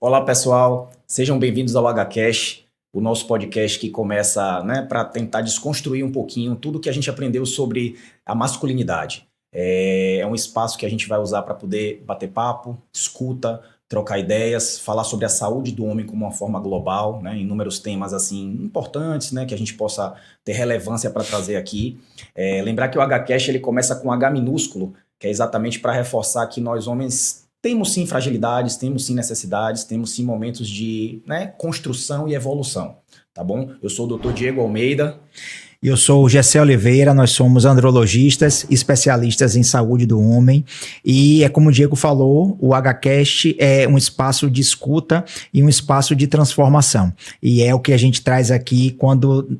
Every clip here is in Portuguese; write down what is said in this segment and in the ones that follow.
Olá, pessoal. Sejam bem-vindos ao HCast, o nosso podcast que começa, para tentar desconstruir um pouquinho tudo que a gente aprendeu sobre a masculinidade. É um espaço que a gente vai usar para poder bater papo, escuta, trocar ideias, falar sobre a saúde do homem como uma forma global, inúmeros temas assim importantes, que a gente possa ter relevância para trazer aqui. Lembrar que o HCast ele começa com H minúsculo, que é exatamente para reforçar que nós homens temos sim fragilidades, temos sim necessidades, temos sim momentos de construção e evolução, tá bom? Eu sou o Dr. Diego Almeida. Eu sou o Gessé Oliveira, nós somos andrologistas, especialistas em saúde do homem, e é como o Diego falou, o HCast é um espaço de escuta e um espaço de transformação, e é o que a gente traz aqui quando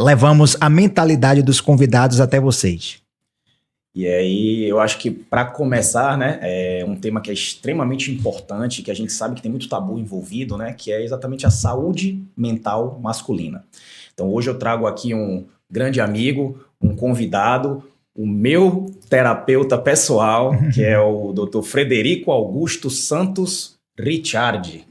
levamos a mentalidade dos convidados até vocês. E aí, eu acho que para começar, é um tema que é extremamente importante, que a gente sabe que tem muito tabu envolvido, que é exatamente a saúde mental masculina. Então, hoje eu trago aqui um grande amigo, um convidado, o meu terapeuta pessoal, que é o Dr. Frederico Augusto Santos Ricciardi,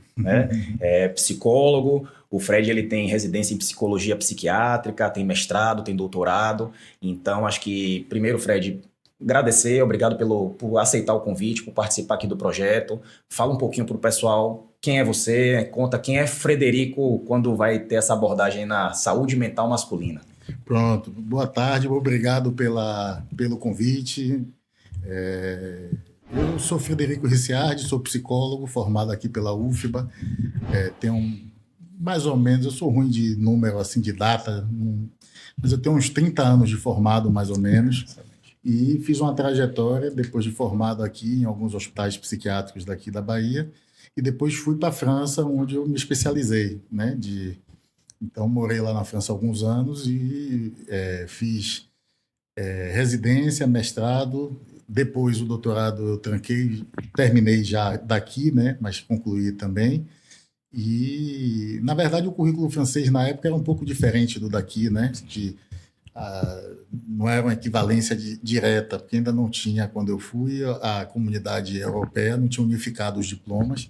É psicólogo. O Fred ele tem residência em psicologia psiquiátrica, tem mestrado, tem doutorado. Então, acho que, primeiro, Fred, agradecer, obrigado por aceitar o convite, por participar aqui do projeto. Fala um pouquinho para o pessoal quem é você, conta quem é Frederico quando vai ter essa abordagem na saúde mental masculina. Pronto, boa tarde, obrigado pelo convite. Eu sou Frederico Ricciardi, sou psicólogo, formado aqui pela UFBA. Tenho mais ou menos, eu sou ruim de número, assim, de data, mas eu tenho uns 30 anos de formado, mais ou menos. E fiz uma trajetória, depois de formado aqui em alguns hospitais psiquiátricos daqui da Bahia, e depois fui para a França, onde eu me especializei, Então, morei lá na França há alguns anos e fiz residência, mestrado, depois o doutorado eu tranquei, terminei já daqui, mas concluí também. E, na verdade, o currículo francês na época era um pouco diferente do daqui, não era uma equivalência direta, porque ainda não tinha, quando eu fui, a comunidade europeia não tinha unificado os diplomas.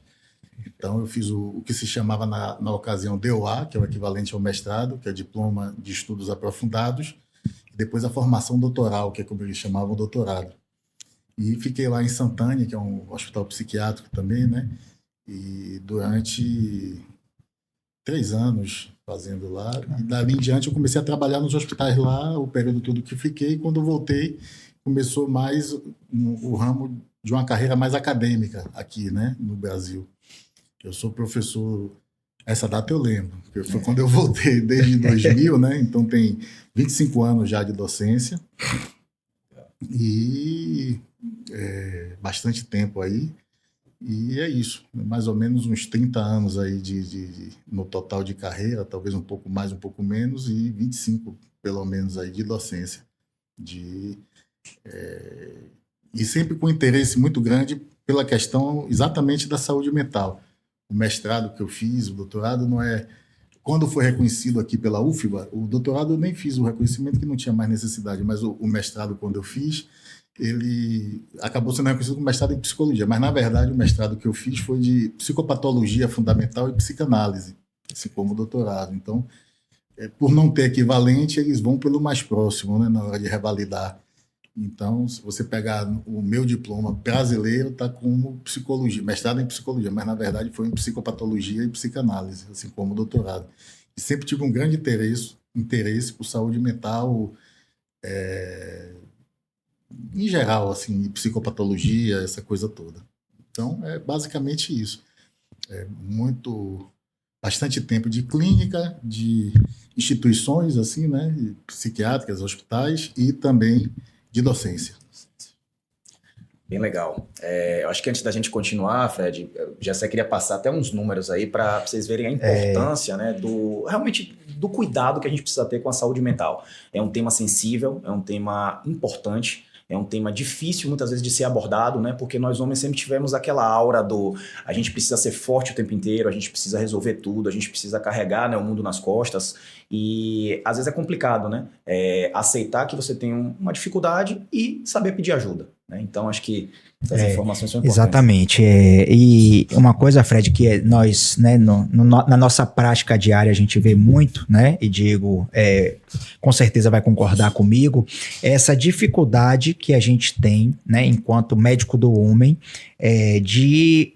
Então, eu fiz o que se chamava, na ocasião, DOA, que é o equivalente ao mestrado, que é Diploma de Estudos Aprofundados, e depois a formação doutoral, que é como eles chamavam doutorado. E fiquei lá em Santânia, que é um hospital psiquiátrico também, e durante 3 anos fazendo lá, e dali em diante eu comecei a trabalhar nos hospitais lá, o período todo que fiquei, e quando eu voltei, começou mais o ramo de uma carreira mais acadêmica aqui, no Brasil. Eu sou professor, essa data eu lembro, porque foi quando eu voltei, desde 2000, então tem 25 anos já de docência, e bastante tempo aí. E é isso, mais ou menos uns 30 anos aí no total de carreira, talvez um pouco mais, um pouco menos, e 25 pelo menos aí de docência. E sempre com interesse muito grande pela questão exatamente da saúde mental. O mestrado que eu fiz, o doutorado não é... Quando foi reconhecido aqui pela UFBA, o doutorado eu nem fiz o reconhecimento, que não tinha mais necessidade, mas o mestrado, quando eu fiz, ele acabou sendo reconhecido como mestrado em psicologia, mas, na verdade, o mestrado que eu fiz foi de psicopatologia fundamental e psicanálise, assim como o doutorado. Então, por não ter equivalente, eles vão pelo mais próximo, na hora de revalidar. Então, se você pegar o meu diploma brasileiro, está como psicologia, mestrado em psicologia, mas, na verdade, foi em psicopatologia e psicanálise, assim como o doutorado. E sempre tive um grande interesse por saúde mental, em geral, assim, psicopatologia, essa coisa toda. Então, é basicamente isso. Bastante tempo de clínica, de instituições, assim, psiquiátricas, hospitais, e também de docência. Bem legal. Eu acho que antes da gente continuar, Fred, eu já queria passar até uns números aí para vocês verem a importância realmente do cuidado que a gente precisa ter com a saúde mental. É um tema sensível, é um tema importante, é um tema difícil muitas vezes de ser abordado, porque nós homens sempre tivemos aquela aura a gente precisa ser forte o tempo inteiro, a gente precisa resolver tudo, a gente precisa carregar o mundo nas costas, e às vezes é complicado, aceitar que você tem uma dificuldade e saber pedir ajuda. né? Então, acho que essas informações são importantes. Exatamente. E uma coisa, Fred, que nós, né, na nossa prática diária, a gente vê muito, né, e Diego com certeza vai concordar comigo, é essa dificuldade que a gente tem, né, enquanto médico do homem, de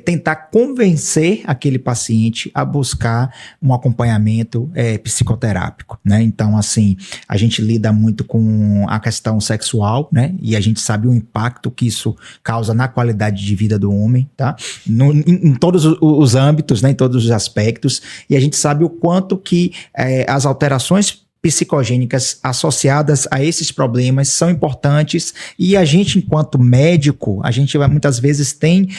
tentar convencer aquele paciente a buscar um acompanhamento psicoterápico, né? Então, assim, a gente lida muito com a questão sexual, né? E a gente sabe o impacto que isso causa na qualidade de vida do homem, tá? Em todos os âmbitos, né? Em todos os aspectos. E a gente sabe o quanto que as alterações psicogênicas associadas a esses problemas são importantes, e a gente, enquanto médico, a gente muitas vezes tem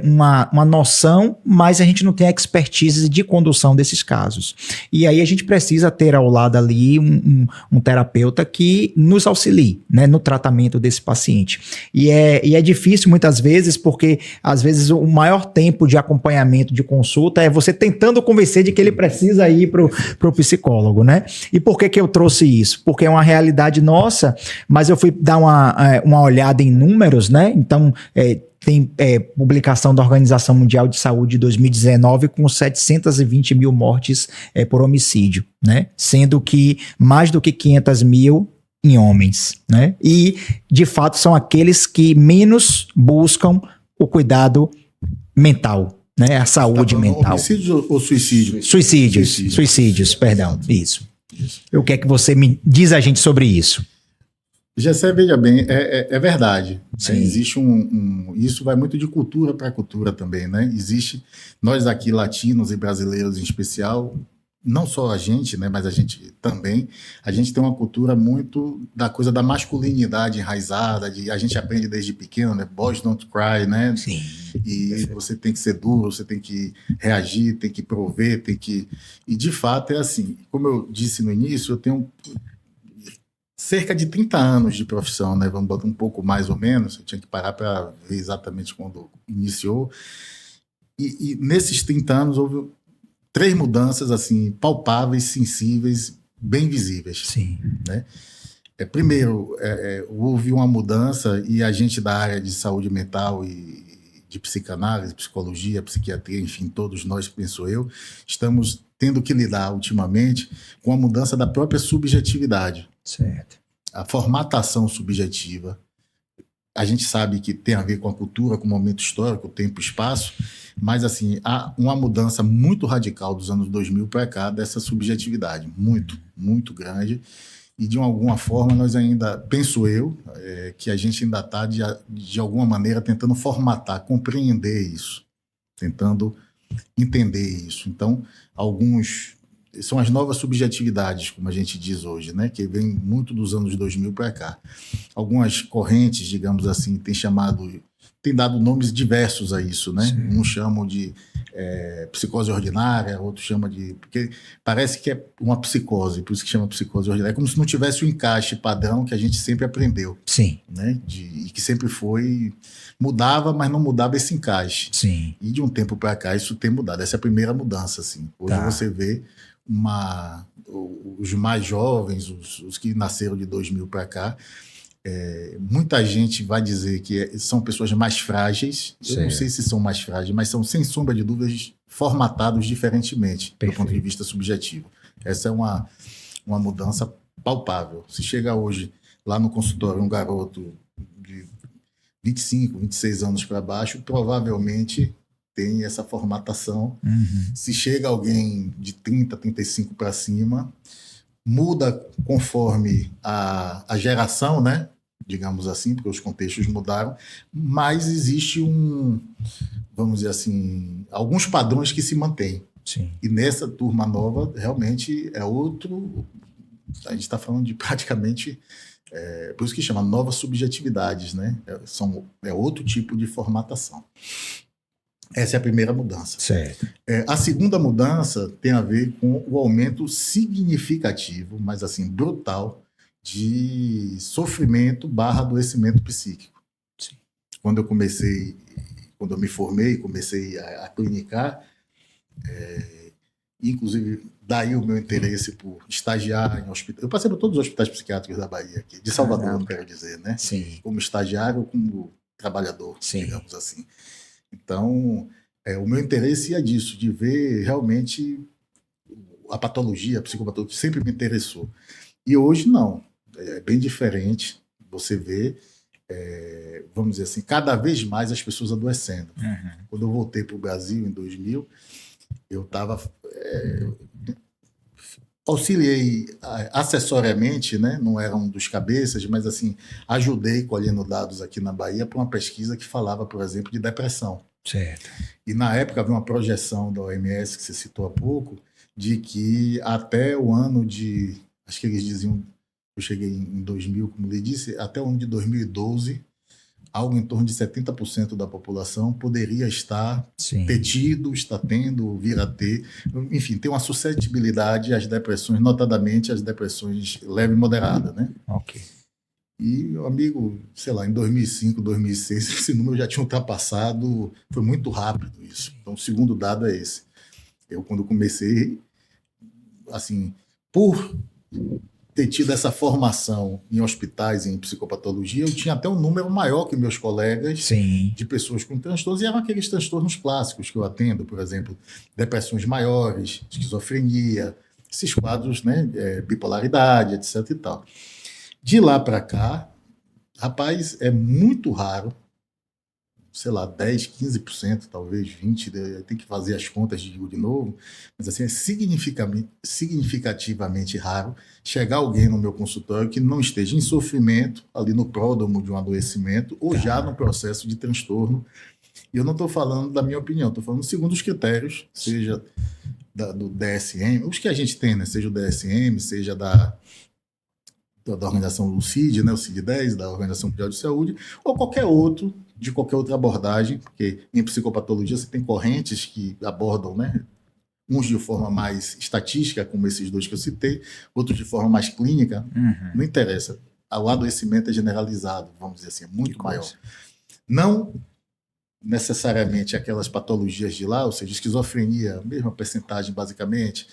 uma noção, mas a gente não tem a expertise de condução desses casos. E aí a gente precisa ter ao lado ali um terapeuta que nos auxilie, né, no tratamento desse paciente. E é difícil muitas vezes, porque às vezes o maior tempo de acompanhamento de consulta é você tentando convencer de que ele precisa ir para o psicólogo, né? E por que eu trouxe isso? Porque é uma realidade nossa, mas eu fui dar uma olhada em números, né? Então, tem publicação da Organização Mundial de Saúde de 2019 com 720 mil mortes por homicídio, né? Sendo que mais do que 500 mil em homens, né? E, de fato, são aqueles que menos buscam o cuidado mental, né? A saúde mental. Homicídios ou suicídio? Suicídios, perdão, isso. O que é que você me diz a gente sobre isso? Gessé, veja bem, é verdade. Sim. Né? Existe isso vai muito de cultura para cultura também, né? Nós aqui, latinos e brasileiros em especial, não só a gente, né, mas a gente também, a gente tem uma cultura muito da coisa da masculinidade enraizada, a gente aprende desde pequeno, né? Boys don't cry, né? Sim. E você tem que ser duro, você tem que reagir, tem que prover, E de fato é assim, como eu disse no início, eu tenho cerca de 30 anos de profissão, né? Vamos botar um pouco mais ou menos, eu tinha que parar para ver exatamente quando iniciou. E nesses 30 anos houve 3 mudanças assim palpáveis, sensíveis, bem visíveis. Sim. Né? Primeiro, houve uma mudança, e a gente da área de saúde mental e de psicanálise, psicologia, psiquiatria, enfim, todos nós, penso eu, estamos tendo que lidar ultimamente com a mudança da própria subjetividade. Certo. A formatação subjetiva. A gente sabe que tem a ver com a cultura, com o momento histórico, tempo e espaço, mas assim, há uma mudança muito radical dos anos 2000 para cá dessa subjetividade, muito, muito grande, e de alguma forma nós ainda, penso eu, que a gente ainda está de alguma maneira tentando formatar, compreender isso, tentando entender isso. Então, são as novas subjetividades, como a gente diz hoje, né, que vem muito dos anos 2000 para cá. Algumas correntes, digamos assim, têm dado nomes diversos a isso, né? Sim. Uns chamam de psicose ordinária, outros chamam de... Porque parece que é uma psicose, por isso que chama psicose ordinária. É como se não tivesse o encaixe padrão que a gente sempre aprendeu. Sim. Né? E que sempre mudava, mas não mudava esse encaixe. Sim. E de um tempo para cá isso tem mudado. Essa é a primeira mudança, assim. Hoje você vê os mais jovens, os que nasceram de 2000 para cá, muita gente vai dizer que são pessoas mais frágeis. Certo. Eu não sei se são mais frágeis, mas são, sem sombra de dúvidas, formatados diferentemente. Perfeito. Do ponto de vista subjetivo. Essa é uma mudança palpável. Se chega hoje lá no consultório um garoto de 25, 26 anos para baixo, provavelmente tem essa formatação. Uhum. Se chega alguém de 30, 35 para cima, muda conforme a geração, né? Digamos assim, porque os contextos mudaram, mas existe vamos dizer assim, alguns padrões que se mantêm. Sim. E nessa turma nova, realmente é outro... A gente está falando de praticamente... por isso que chama novas subjetividades, né? É outro tipo de formatação. Essa é a primeira mudança. Certo. A segunda mudança tem a ver com o aumento significativo, mas assim, brutal, de sofrimento / adoecimento psíquico. Sim. Quando eu me formei, comecei a clinicar, inclusive daí o meu interesse por estagiar em hospital. Eu passei por todos os hospitais psiquiátricos da Bahia, aqui, de Salvador, quero dizer, né? Sim. Como estagiário, como trabalhador, Sim. digamos assim. Então, o meu interesse é disso, de ver realmente a patologia, a psicopatologia, sempre me interessou. E hoje não, é bem diferente. Você vê, vamos dizer assim, cada vez mais as pessoas adoecendo. Quando eu voltei para o Brasil em 2000, eu estava... auxiliei acessoriamente, né? Não era um dos cabeças, mas assim, ajudei colhendo dados aqui na Bahia para uma pesquisa que falava, por exemplo, de depressão. Certo. E na época havia uma projeção da OMS, que você citou há pouco, de que até o ano de... Acho que eles diziam, eu cheguei em 2000, como lhe disse, até o ano de 2012, algo em torno de 70% da população poderia estar ter tido, está tendo, vir a ter, enfim, tem uma suscetibilidade às depressões, notadamente às depressões leve e moderada, né? Ok. E, meu amigo, sei lá, em 2005, 2006, esse número já tinha ultrapassado, foi muito rápido isso. Então, o segundo dado é esse. Eu, quando comecei, assim, por ter tido essa formação em hospitais, em psicopatologia, eu tinha até um número maior que meus colegas de pessoas com transtornos, e eram aqueles transtornos clássicos que eu atendo, por exemplo, depressões maiores, esquizofrenia, esses quadros, né, bipolaridade, etc. e tal. De lá para cá, rapaz, é muito raro, sei lá, 10, 15%, talvez 20%, tem que fazer as contas de novo, mas assim, é significativamente raro chegar alguém no meu consultório que não esteja em sofrimento, ali no pródromo de um adoecimento, ou já no processo de transtorno. E eu não estou falando da minha opinião, estou falando segundo os critérios, seja do DSM, os que a gente tem, né? Seja o DSM, seja da organização LUCID, né, o CID-10, da Organização Mundial de Saúde, ou qualquer outro, de qualquer outra abordagem, porque em psicopatologia você tem correntes que abordam, né, uns de forma mais estatística, como esses dois que eu citei, outros de forma mais clínica, não interessa. O adoecimento é generalizado, vamos dizer assim, é muito maior. Não necessariamente aquelas patologias de lá, ou seja, esquizofrenia, mesma percentagem basicamente,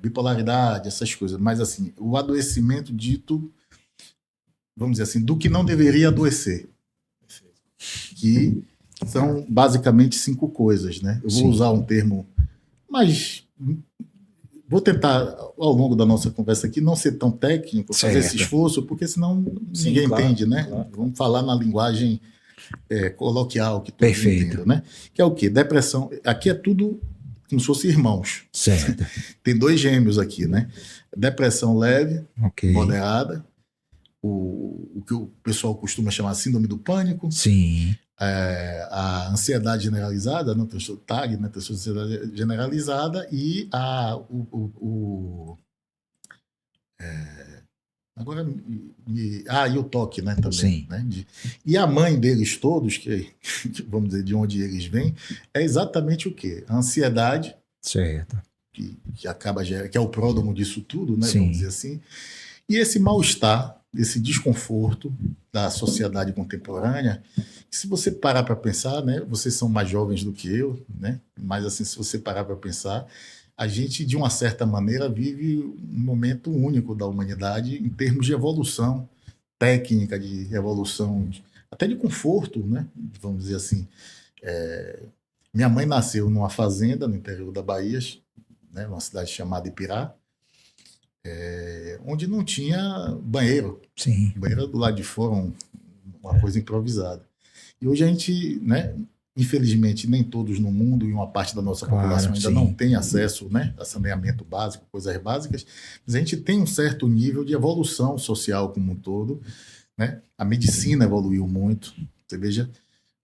bipolaridade, essas coisas, mas assim, o adoecimento dito, vamos dizer assim, do que não deveria adoecer, que são basicamente 5 coisas, né? Eu vou usar um termo, mas vou tentar, ao longo da nossa conversa aqui, não ser tão técnico, fazer esse esforço, porque senão ninguém entende, né? Claro. Vamos falar na linguagem coloquial, que todos entendam, né? Que é o quê? Depressão. Aqui é tudo como se fossem irmãos. Certo. Tem 2 gêmeos aqui, né? Depressão leve, moderada, o que o pessoal costuma chamar de síndrome do pânico. Sim. A ansiedade generalizada, não, transtorno TAG, né? Transtorno de ansiedade generalizada, e e o toque, né, também. Sim. Né? E a mãe deles todos, que vamos dizer, de onde eles vêm, é exatamente o quê? A ansiedade, certo, que acaba, que é o pródromo disso tudo, né, vamos dizer assim, e esse mal-estar, esse desconforto da sociedade contemporânea, que se você parar para pensar, né, vocês são mais jovens do que eu, né, mas assim, se você parar para pensar, a gente, de uma certa maneira, vive um momento único da humanidade em termos de evolução técnica, de evolução, até de conforto, né? Vamos dizer assim. Minha mãe nasceu numa fazenda no interior da Bahia, né? Uma cidade chamada Ipirá, onde não tinha banheiro. Sim. Banheiro do lado de fora, uma coisa improvisada. E hoje a gente, né? Infelizmente, nem todos no mundo e uma parte da nossa população ainda não tem acesso, né, a saneamento básico, coisas básicas, mas a gente tem um certo nível de evolução social como um todo, né? A medicina evoluiu muito. Você veja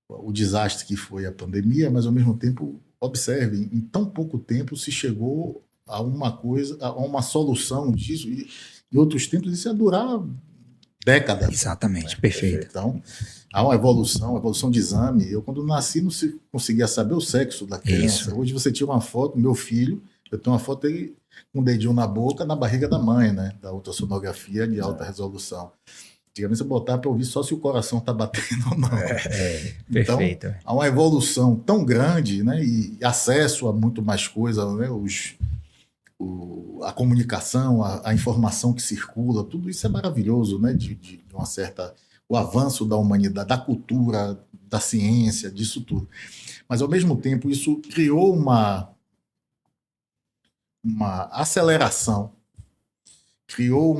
o desastre que foi a pandemia, mas ao mesmo tempo, observe, em tão pouco tempo se chegou a uma coisa, a uma solução disso, e em outros tempos isso ia durar décadas. Exatamente, perfeito. Então, há uma evolução de exame. Eu, quando nasci, não conseguia saber o sexo da criança. Isso. Hoje você tira uma foto, meu filho, eu tenho uma foto dele com um dedinho na boca, na barriga da mãe, né? Da ultrassonografia de alta resolução. Antigamente você botava para ouvir só se o coração está batendo ou não. Então, perfeito. Há uma evolução tão grande, né? E acesso a muito mais coisa, né? a comunicação, a informação que circula, tudo isso é maravilhoso, né? De uma certa... O avanço da humanidade, da cultura, da ciência, disso tudo. Mas, ao mesmo tempo, isso criou uma aceleração, criou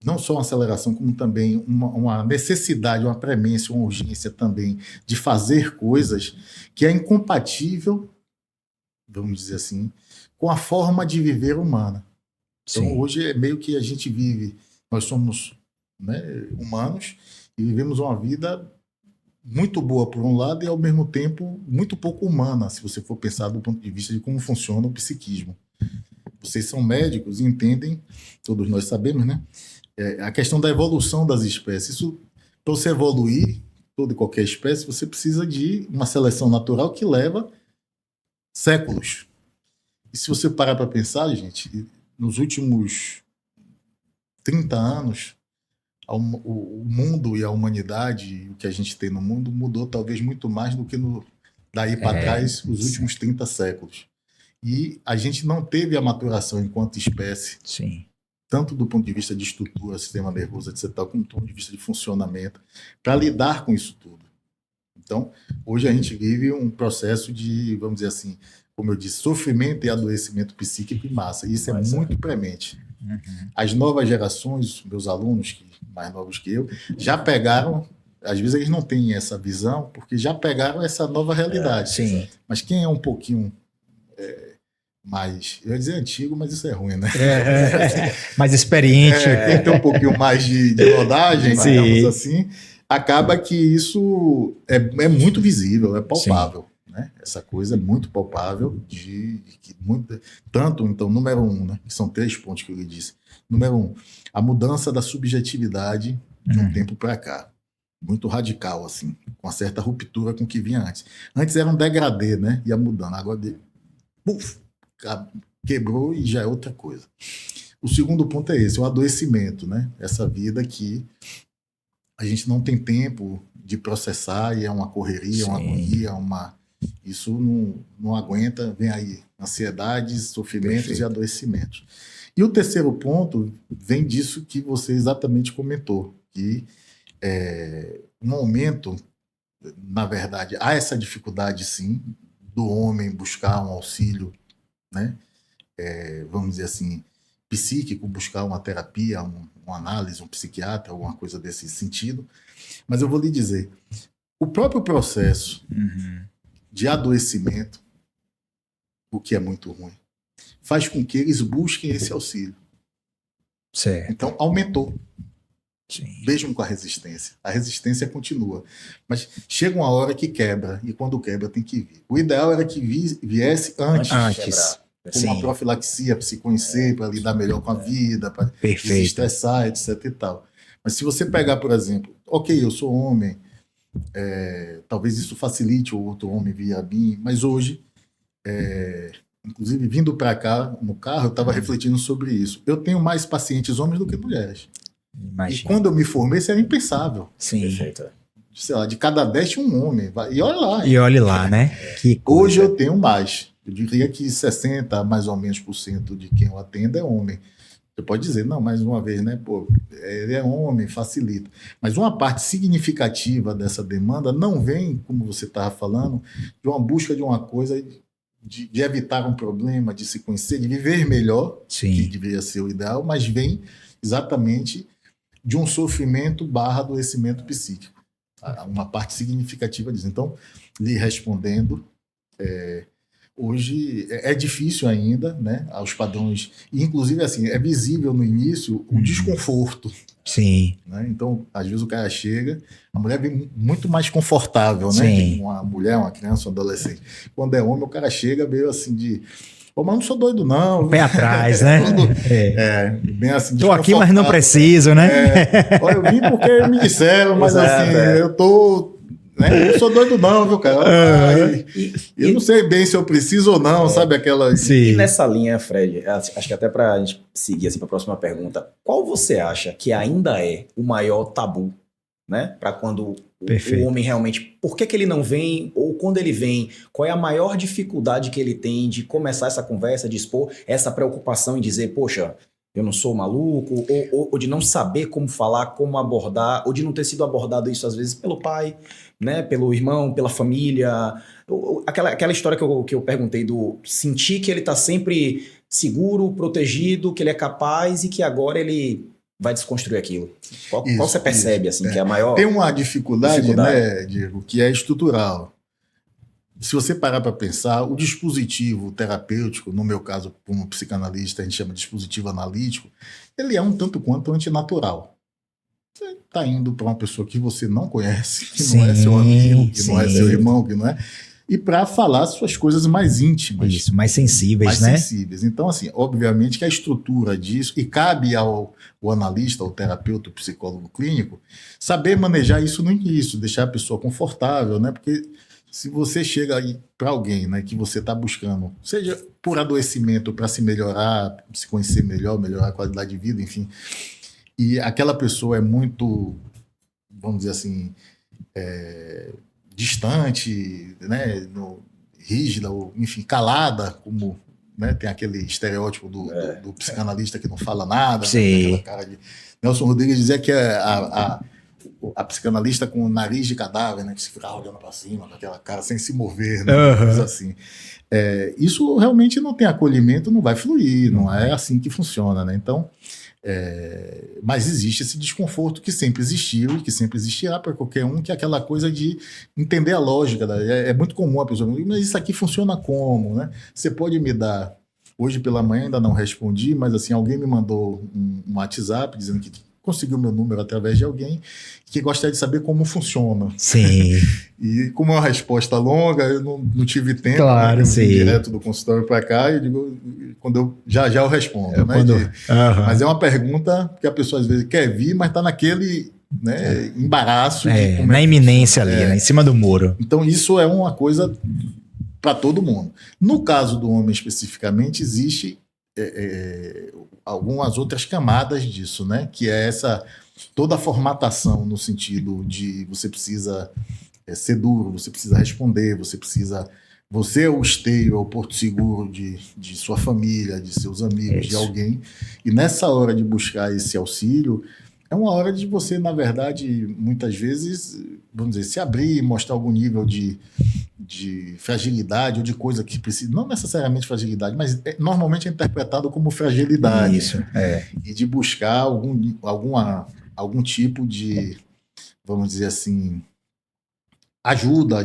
não só uma aceleração, como também uma necessidade, uma premência, uma urgência também de fazer coisas que é incompatível, vamos dizer assim, com a forma de viver humana. Então, Sim. hoje é meio que a gente vive, nós somos, né, humanos e vivemos uma vida muito boa por um lado e, ao mesmo tempo, muito pouco humana, se você for pensar do ponto de vista de como funciona o psiquismo. Vocês são médicos e entendem, todos nós sabemos, né? A questão da evolução das espécies. Isso, para você evoluir, toda e qualquer espécie, você precisa de uma seleção natural que leva séculos. E se você parar para pensar, gente, nos últimos 30 anos, o mundo e a humanidade, o que a gente tem no mundo, mudou talvez muito mais do que daí para trás, os últimos 30 séculos. E a gente não teve a maturação enquanto espécie, Sim. tanto do ponto de vista de estrutura, sistema nervoso, etc., como do ponto de vista de funcionamento, para lidar com isso tudo. Então, hoje a gente vive um processo de, vamos dizer assim, como eu disse, sofrimento e adoecimento psíquico em massa. E isso é muito premente. As novas gerações, meus alunos, mais novos que eu, já pegaram, às vezes eles não têm essa visão, porque já pegaram essa nova realidade. Sim. Mas quem é um pouquinho mais, eu ia dizer antigo, mas isso é ruim, né? Mais experiente. Quem tem um pouquinho mais de rodagem, digamos assim, acaba que isso é muito visível, é palpável. Né? Essa coisa é muito palpável, tanto, então, número 1, né? Que são 3 pontos que eu lhe disse. Número 1, a mudança da subjetividade de um tempo para cá. Muito radical, assim, com uma certa ruptura com o que vinha antes. Antes era um degradê, né? Ia mudando, agora quebrou e já é outra coisa. O segundo ponto é esse, o adoecimento, né? Essa vida que a gente não tem tempo de processar e é uma correria, uma agonia, isso não aguenta, vem aí ansiedades, sofrimentos e adoecimentos. E o terceiro ponto vem disso que você exatamente comentou, que no momento, na verdade, há essa dificuldade, sim, do homem buscar um auxílio, né? Vamos dizer assim, psíquico, buscar uma terapia, uma análise, um psiquiatra, alguma coisa desse sentido. Mas eu vou lhe dizer, o próprio processo de adoecimento, o que é muito ruim, faz com que eles busquem esse auxílio. Certo. Então, aumentou. Sim. Mesmo com a resistência continua. Mas chega uma hora que quebra, e quando quebra tem que vir. O ideal era que viesse antes. Com uma profilaxia para se conhecer, para lidar melhor com a vida, para se estressar, etc. e tal. Mas se você pegar, por exemplo, ok, eu sou homem, talvez isso facilite o outro homem vir a mim, mas hoje, inclusive vindo para cá no carro, eu estava refletindo sobre isso. Eu tenho mais pacientes homens do que mulheres. Imagina. E quando eu me formei, isso era impensável. Sim. Perfeito. Sei lá, de cada 10 tinha um homem. E olha lá. E olha lá, né? Hoje eu tenho mais. Eu diria que 60% mais ou menos de quem eu atendo é homem. Você pode dizer, não, mais uma vez, né? Pô, ele é homem, facilita. Mas uma parte significativa dessa demanda não vem, como você estava falando, de uma busca de uma coisa, de evitar um problema, de se conhecer, de viver melhor, que deveria ser o ideal, mas vem exatamente de um sofrimento / adoecimento psíquico. Uma parte significativa disso. Então, lhe respondendo, hoje é difícil ainda, né, aos padrões, e inclusive assim, é visível no início o desconforto. Sim. Né? Então, às vezes o cara chega, a mulher vem muito mais confortável, Sim. né? Que uma mulher, uma criança, um adolescente. Quando é homem, o cara chega meio assim de... Pô, mas não sou doido, não. Pé atrás, né? Bem assim, tô aqui, mas não preciso, né? Olha, eu vim porque me disseram, mas assim, eu tô... Né? Eu sou doido não, viu, cara? Eu não sei bem se eu preciso ou não, sabe aquela... E nessa linha, Fred, acho que até pra gente seguir assim, pra próxima pergunta, qual você acha que ainda é o maior tabu né? Para quando Perfeito. o homem realmente... Por que ele não vem? Ou quando ele vem, qual é a maior dificuldade que ele tem de começar essa conversa, de expor essa preocupação em dizer, poxa, eu não sou maluco, ou de não saber como falar, como abordar, ou de não ter sido abordado isso às vezes pelo pai, né? Pelo irmão, pela família. Aquela história que eu perguntei do sentir que ele está sempre seguro, protegido, que ele é capaz e que agora ele vai desconstruir aquilo. Qual você percebe, assim, que é a maior... Tem uma dificuldade, né, Diego, que é estrutural. Se você parar para pensar, o dispositivo terapêutico, no meu caso, como psicanalista, a gente chama de dispositivo analítico, ele é um tanto quanto antinatural. Você está indo para uma pessoa que você não conhece, que não é seu amigo, que não é seu irmão, que não é... E para falar suas coisas mais íntimas. Isso, mais sensíveis, né? Mais sensíveis. Então, assim, obviamente que a estrutura disso, e cabe ao analista, ao terapeuta, ao psicólogo clínico, saber manejar isso no início, deixar a pessoa confortável, né? Porque se você chega para alguém, né, que você está buscando, seja por adoecimento, para se melhorar, se conhecer melhor, melhorar a qualidade de vida, enfim, e aquela pessoa é muito, vamos dizer assim, distante, né, rígida, ou, enfim, calada, como, né, tem aquele estereótipo do psicanalista que não fala nada, né, aquela cara de... Nelson Rodrigues dizia que a psicanalista com o nariz de cadáver, né, que se fica olhando para cima, com aquela cara sem se mover, né, assim. Isso realmente não tem acolhimento, não vai fluir, não é assim que funciona, né? Então, mas existe esse desconforto que sempre existiu e que sempre existirá para qualquer um, que é aquela coisa de entender a lógica. É muito comum a pessoa, mas isso aqui funciona como, né? Você pode me dar... Hoje pela manhã ainda não respondi, mas assim, alguém me mandou um WhatsApp dizendo que conseguiu meu número através de alguém que gostaria de saber como funciona. Sim. E como é uma resposta longa, eu não tive tempo, claro, né, sim. direto do consultório para cá, eu digo, quando eu já eu respondo. Né, mas é uma pergunta que a pessoa às vezes quer vir, mas está naquele, né, embaraço. Na iminência ali, né, em cima do muro. Então isso é uma coisa para todo mundo. No caso do homem especificamente, existe algumas outras camadas disso, né? Que é toda a formatação no sentido de você precisa ser duro, você precisa responder, você é o esteio, é o porto seguro de sua família, de seus amigos, de alguém. E nessa hora de buscar esse auxílio, é uma hora de você, na verdade, muitas vezes, vamos dizer, se abrir, mostrar algum nível de fragilidade ou de coisa que precisa, não necessariamente fragilidade, mas normalmente é interpretado como fragilidade. Isso, E de buscar algum tipo de, vamos dizer assim, ajuda,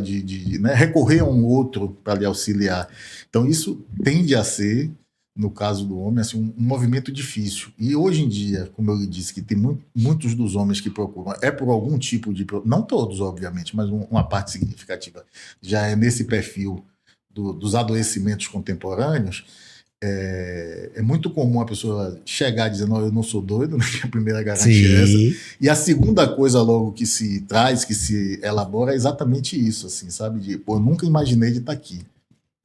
né, recorrer a um outro para lhe auxiliar. Então isso tende a ser, no caso do homem, assim, um movimento difícil. E hoje em dia, como eu lhe disse, que tem muitos dos homens que procuram, por algum tipo de... Não todos, obviamente, mas uma parte significativa já é nesse perfil dos adoecimentos contemporâneos. É muito comum a pessoa chegar dizendo, eu não sou doido, né? Que a primeira garantia é essa. E a segunda coisa logo que se traz, que se elabora, é exatamente isso, assim, sabe? Eu nunca imaginei de estar aqui.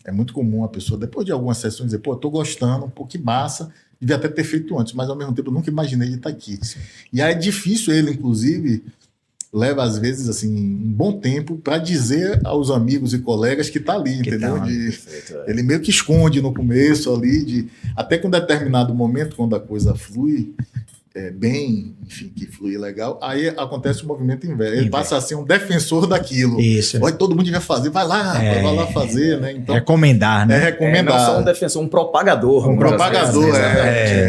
É muito comum a pessoa, depois de algumas sessões, dizer, eu tô gostando, que massa, devia até ter feito antes, mas ao mesmo tempo eu nunca imaginei de estar aqui. Sim. E aí é difícil ele, inclusive, leva às vezes assim, um bom tempo para dizer aos amigos e colegas que está ali, entendeu? Ele meio que esconde no começo ali, até que um determinado momento, quando a coisa flui bem, enfim, que flui legal, aí acontece o movimento inverso. Ele passa a ser um defensor daquilo. Isso. Olha, todo mundo devia fazer, vai lá fazer, né? Então, recomendar, né? Recomendar. Não só um defensor, um propagador. Um propagador,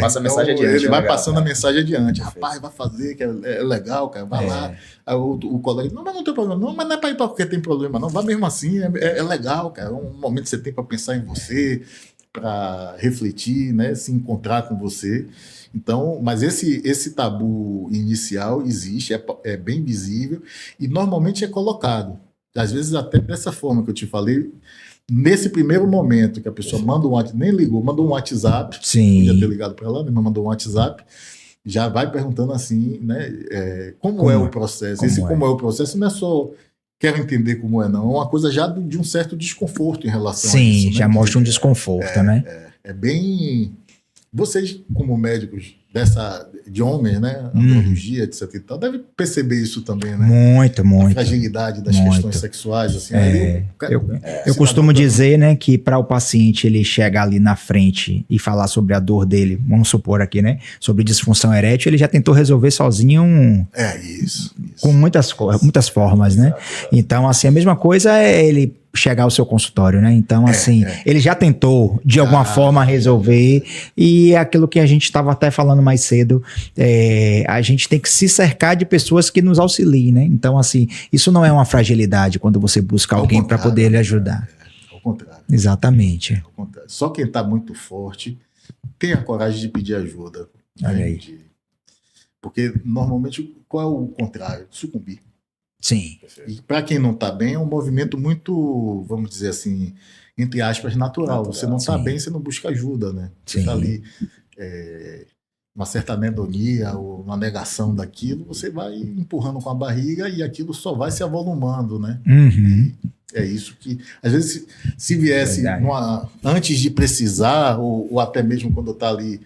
passa a mensagem adiante. Ele vai passando a mensagem adiante. Rapaz, vai fazer, que é legal, cara, vai lá. Aí o colega, não, mas não tem problema, não, mas não é para ir porque tem problema, não, vai mesmo assim, é legal, cara, é um momento que você tem para pensar em você, para refletir, né, se encontrar com você. Então, mas esse tabu inicial existe, é bem visível e normalmente é colocado. Às vezes até dessa forma que eu te falei, nesse primeiro momento que a pessoa manda um WhatsApp, nem ligou, mandou um WhatsApp, podia ter ligado para ela, mas mandou um WhatsApp, já vai perguntando assim, né, como é o processo. Como é o processo não é só quero entender como é, não. É uma coisa já de um certo desconforto em relação a isso. Sim, já mostra um desconforto, né? É bem... Vocês, como médicos, de homens, né? Andrologia, etc e tal, deve perceber isso também, né? Muito, A muito. fragilidade das muito. questões sexuais, assim. Aí Eu costumo dizer, né, que para o paciente ele chegar ali na frente e falar sobre a dor dele, vamos supor aqui, né, sobre disfunção erétil, ele já tentou resolver sozinho isso. com muitas formas, né? Então, assim, a mesma coisa é ele chegar ao seu consultório, né? Então, assim, ele já tentou, de alguma forma, resolver, e é aquilo que a gente estava até falando mais cedo, a gente tem que se cercar de pessoas que nos auxiliem, né? Então, assim, isso não é uma fragilidade quando você busca alguém para poder lhe ajudar. Ao contrário. Exatamente. Ao contrário. Só quem está muito forte tem a coragem de pedir ajuda. Olha aí. Porque, normalmente, qual é o contrário? Sucumbir. Sim. E para quem não está bem, é um movimento muito, vamos dizer assim, entre aspas, natural. Você não está bem, você não busca ajuda, né? Você está ali, uma certa anedonia ou uma negação daquilo, você vai empurrando com a barriga e aquilo só vai se avolumando, né? Uhum. É isso que, às vezes, se viesse antes de precisar, ou até mesmo quando está ali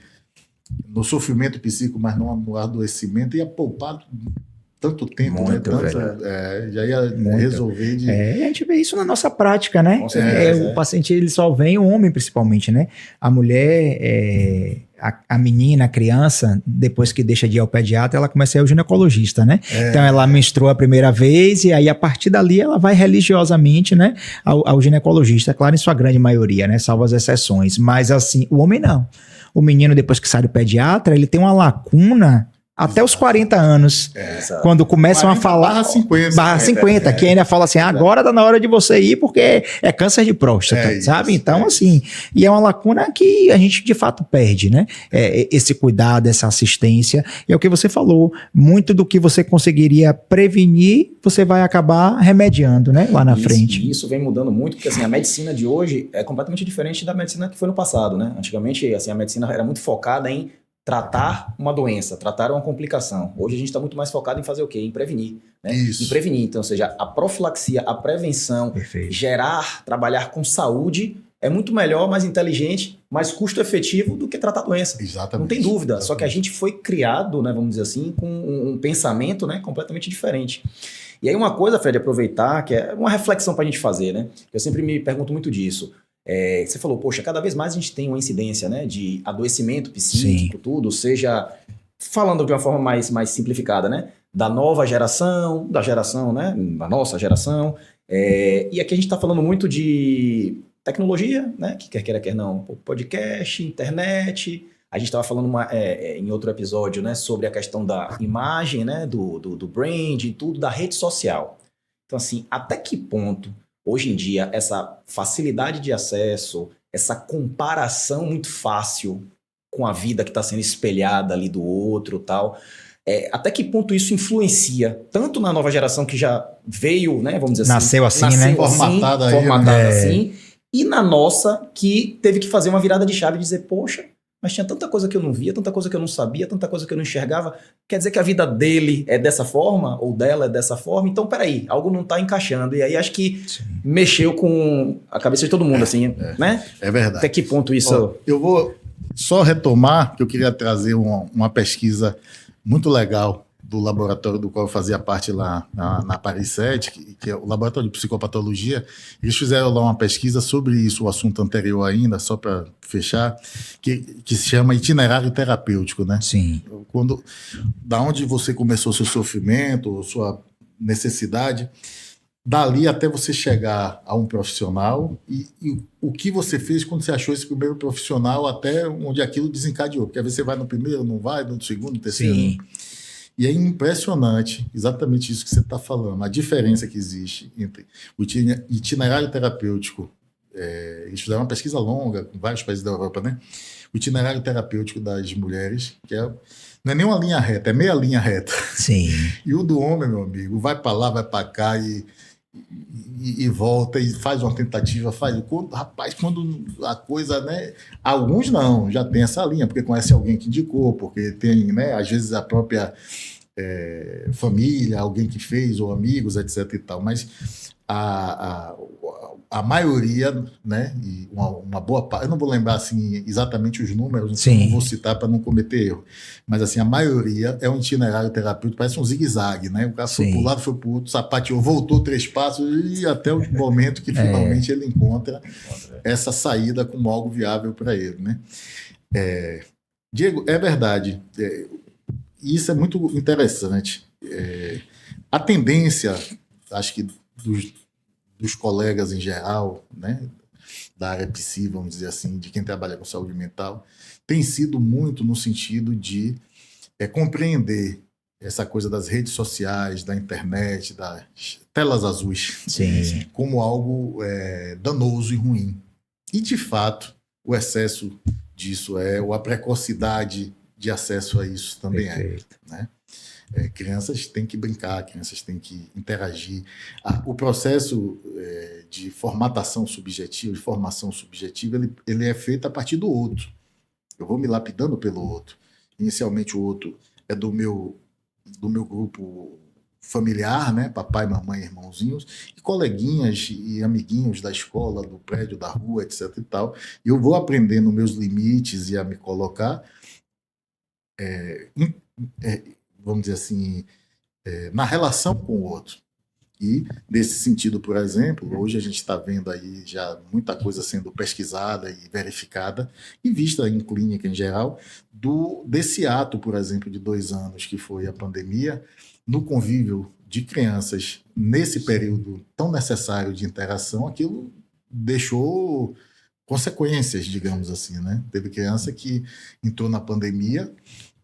no sofrimento psíquico, mas não no adoecimento, ia poupar tanto tempo, muito, né? Já ia resolver de... a gente vê isso na nossa prática, né? Com o paciente ele só vem, o homem principalmente, né? A mulher, a menina, a criança, depois que deixa de ir ao pediatra, ela começa a ir ao ginecologista, né? Então ela menstrua a primeira vez e aí a partir dali ela vai religiosamente, né? Ao ginecologista, claro, em sua grande maioria, né? Salvo as exceções. Mas assim, o homem não. O menino, depois que sai do pediatra, ele tem uma lacuna até os 40 anos, quando começam a falar... /50. /50, que ainda fala assim, agora tá na hora de você ir porque é câncer de próstata, sabe? Então, assim, e é uma lacuna que a gente de fato perde, né? Esse cuidado, essa assistência, e é o que você falou, muito do que você conseguiria prevenir, você vai acabar remediando, né? Lá na frente. Isso vem mudando muito, porque assim, a medicina de hoje é completamente diferente da medicina que foi no passado, né? Antigamente, assim, a medicina era muito focada em tratar uma doença, tratar uma complicação. Hoje a gente está muito mais focado em fazer o quê? Em prevenir. Né? Isso. Em prevenir. Então, ou seja, a profilaxia, a prevenção, trabalhar com saúde é muito melhor, mais inteligente, mais custo efetivo do que tratar a doença. Exatamente. Não tem dúvida. Só que a gente foi criado, né, vamos dizer assim, com um pensamento, né, completamente diferente. E aí uma coisa, Fred, aproveitar, que é uma reflexão para a gente fazer, né? Eu sempre me pergunto muito disso. Você falou, poxa, cada vez mais a gente tem uma incidência, né, de adoecimento psíquico, tudo, seja, falando de uma forma mais simplificada, né, da nova geração, da geração, né, da nossa geração, e aqui a gente está falando muito de tecnologia, né, que quer queira, quer não, podcast, internet, a gente estava falando em outro episódio, né, sobre a questão da imagem, né, do brand, tudo, da rede social. Então, assim, até que ponto hoje em dia, essa facilidade de acesso, essa comparação muito fácil com a vida que está sendo espelhada ali do outro e tal, até que ponto isso influencia, tanto na nova geração que já veio, né, vamos dizer nasceu assim, né? Formatada assim, e na nossa que teve que fazer uma virada de chave e dizer, poxa, mas tinha tanta coisa que eu não via, tanta coisa que eu não sabia, tanta coisa que eu não enxergava. Quer dizer que a vida dele é dessa forma, ou dela é dessa forma? Então, peraí, algo não está encaixando. E aí acho que mexeu com a cabeça de todo mundo, assim, né? É verdade. Até que ponto isso... Eu vou só retomar, que eu queria trazer uma pesquisa muito legal do laboratório do qual eu fazia parte lá na Paris 7, que é o Laboratório de Psicopatologia. Eles fizeram lá uma pesquisa sobre isso, o assunto anterior ainda, só para fechar, que se chama itinerário terapêutico, né? Sim. Da onde você começou seu sofrimento, sua necessidade, dali até você chegar a um profissional e o que você fez quando você achou esse primeiro profissional até onde aquilo desencadeou. Porque às vezes você vai no primeiro, não vai, no segundo, no terceiro. Sim. E é impressionante, exatamente isso que você está falando, a diferença que existe entre o itinerário terapêutico. Eles fizeram uma pesquisa longa com vários países da Europa, né? O itinerário terapêutico das mulheres, que não é nem uma linha reta, é meia linha reta. Sim. E o do homem, meu amigo, vai para lá, vai para cá e volta e faz uma tentativa, rapaz, quando a coisa, né? Alguns não, já tem essa linha, porque conhece alguém que indicou, porque tem, né? Às vezes a própria família, alguém que fez, ou amigos, etc e tal, mas a maioria, né, e uma boa parte, eu não vou lembrar assim, exatamente os números, Sim. não vou citar para não cometer erro, mas assim, a maioria é um itinerário terapêutico, parece um zigue-zague, né? O cara foi para um lado, foi para o outro, sapateou, voltou 3 passos e até o momento que finalmente ele encontra essa saída como algo viável para ele, né? Diego, é verdade, isso é muito interessante. A tendência, acho que dos colegas em geral, né, da área psi, vamos dizer assim, de quem trabalha com saúde mental, tem sido muito no sentido de compreender essa coisa das redes sociais, da internet, das telas azuis, Sim. como algo danoso e ruim. E, de fato, o excesso disso ou a precocidade de acesso a isso também Perfeito. né? Crianças têm que brincar, crianças têm que interagir. O processo de formatação subjetiva, de formação subjetiva, ele é feito a partir do outro. Eu vou me lapidando pelo outro. Inicialmente o outro é do meu grupo familiar, né? Papai, mamãe, irmãozinhos, e coleguinhas e amiguinhos da escola, do prédio, da rua, etc. e tal. E eu vou aprendendo meus limites e a me colocar vamos dizer assim, na relação com o outro. E, nesse sentido, por exemplo, hoje a gente está vendo aí já muita coisa sendo pesquisada e verificada e vista em clínica em geral, desse ato, por exemplo, de 2 anos, que foi a pandemia, no convívio de crianças, nesse período tão necessário de interação, aquilo deixou consequências, digamos assim, né? Teve criança que entrou na pandemia,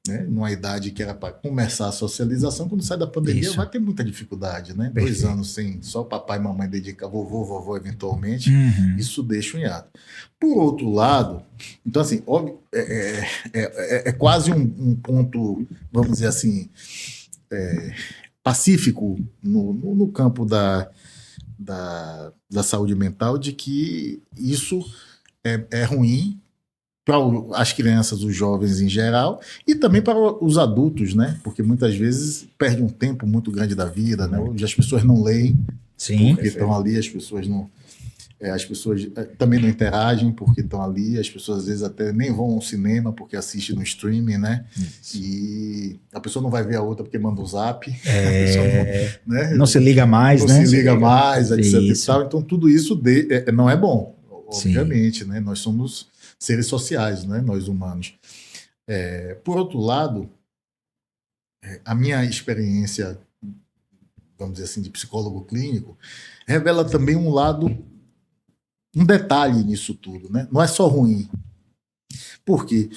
né, numa idade que era para começar a socialização, quando sai da pandemia vai ter muita dificuldade, né? Perfeito. 2 anos sem só papai e mamãe dedicar, vovô eventualmente, isso deixa um hiato. Por outro lado, então assim, óbvio, é quase um ponto, vamos dizer assim, pacífico no campo da saúde mental, de que isso é ruim para as crianças, os jovens em geral, e também para os adultos, né? Porque muitas vezes perde um tempo muito grande da vida, né? Hoje as pessoas não leem, Sim, porque estão ali, as pessoas também não interagem porque estão ali, as pessoas às vezes até nem vão ao cinema porque assistem no streaming, né? Isso. E a pessoa não vai ver a outra porque manda um zap. Não se liga mais, né? Não se liga mais, etc. E tal. Então tudo isso não é bom, obviamente, né? Nós somos seres sociais, né? Nós humanos. Por outro lado, a minha experiência, vamos dizer assim, de psicólogo clínico, revela também um detalhe nisso tudo, né? Não é só ruim. Por quê?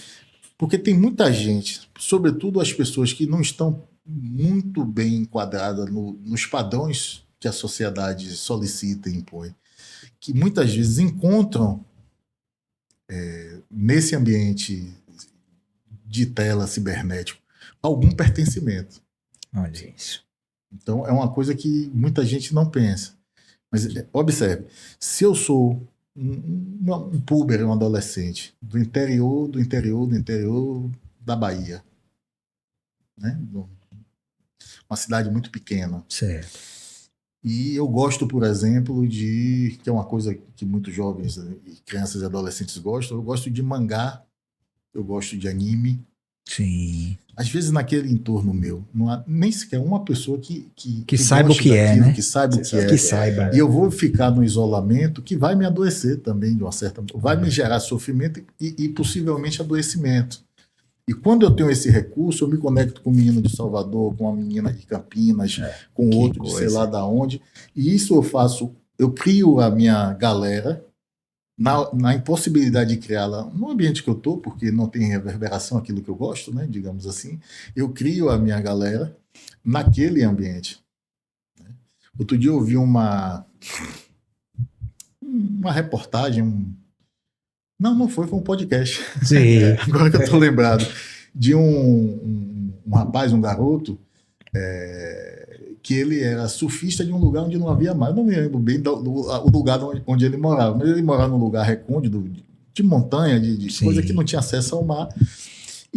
Porque tem muita gente, sobretudo as pessoas que não estão muito bem enquadradas nos padrões que a sociedade solicita e impõe, que muitas vezes encontram nesse ambiente de tela cibernético algum pertencimento. Olha isso. Então é uma coisa que muita gente não pensa. Mas observe, se eu sou um puber, um adolescente do interior da Bahia, né? Uma cidade muito pequena. Certo. E eu gosto, por exemplo, que é uma coisa que muitos jovens, crianças e adolescentes gostam, eu gosto de mangá, eu gosto de anime. Sim. Às vezes naquele entorno meu, não há nem sequer uma pessoa que saiba o que daquilo, né? Que saiba o que é. Que saiba. E eu vou ficar no isolamento que vai me adoecer também, de uma certa maneira. Vai me gerar sofrimento e possivelmente adoecimento. E quando eu tenho esse recurso, eu me conecto com um menino de Salvador, com uma menina de Campinas, com outro de sei lá da onde. E isso eu crio a minha galera na impossibilidade de criá-la no ambiente que eu estou, porque não tem reverberação aquilo que eu gosto, né, digamos assim. Eu crio a minha galera naquele ambiente. Outro dia eu vi uma reportagem, não foi um podcast. Sim. Agora que eu estou lembrado. De um rapaz, um garoto, que ele era surfista de um lugar onde não havia mar. Eu não me lembro bem do lugar onde ele morava, mas ele morava num lugar recôndito, de montanha, de coisa que não tinha acesso ao mar.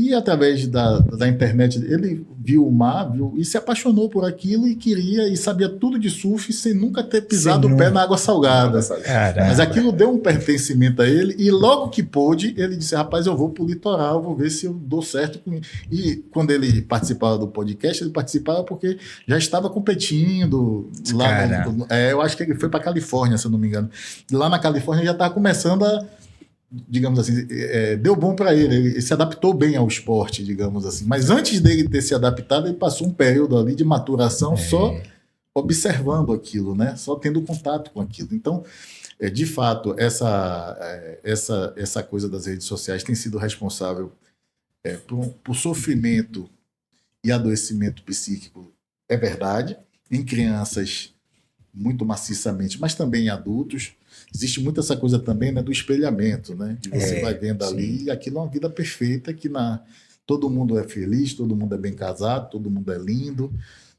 E através da internet, ele viu o mar, e se apaixonou por aquilo e queria e sabia tudo de surf sem nunca ter pisado o pé na água salgada. Mas aquilo deu um pertencimento a ele e logo que pôde, ele disse, rapaz, eu vou pro litoral, vou ver se eu dou certo com isso. E quando ele participava do podcast, ele participava porque já estava competindo lá. Eu acho que ele foi para Califórnia, se eu não me engano. E lá na Califórnia já estava começando a, digamos assim, deu bom para ele se adaptou bem ao esporte, digamos assim. Mas antes dele ter se adaptado, ele passou um período ali de maturação só observando aquilo, né? Só tendo contato com aquilo. Então, de fato, essa coisa das redes sociais tem sido responsável por sofrimento e adoecimento psíquico, é verdade, em crianças muito maciçamente, mas também em adultos. Existe muito essa coisa também, né, do espelhamento, né? De você vai vendo ali e aquilo é uma vida perfeita que todo mundo é feliz, todo mundo é bem casado, todo mundo é lindo,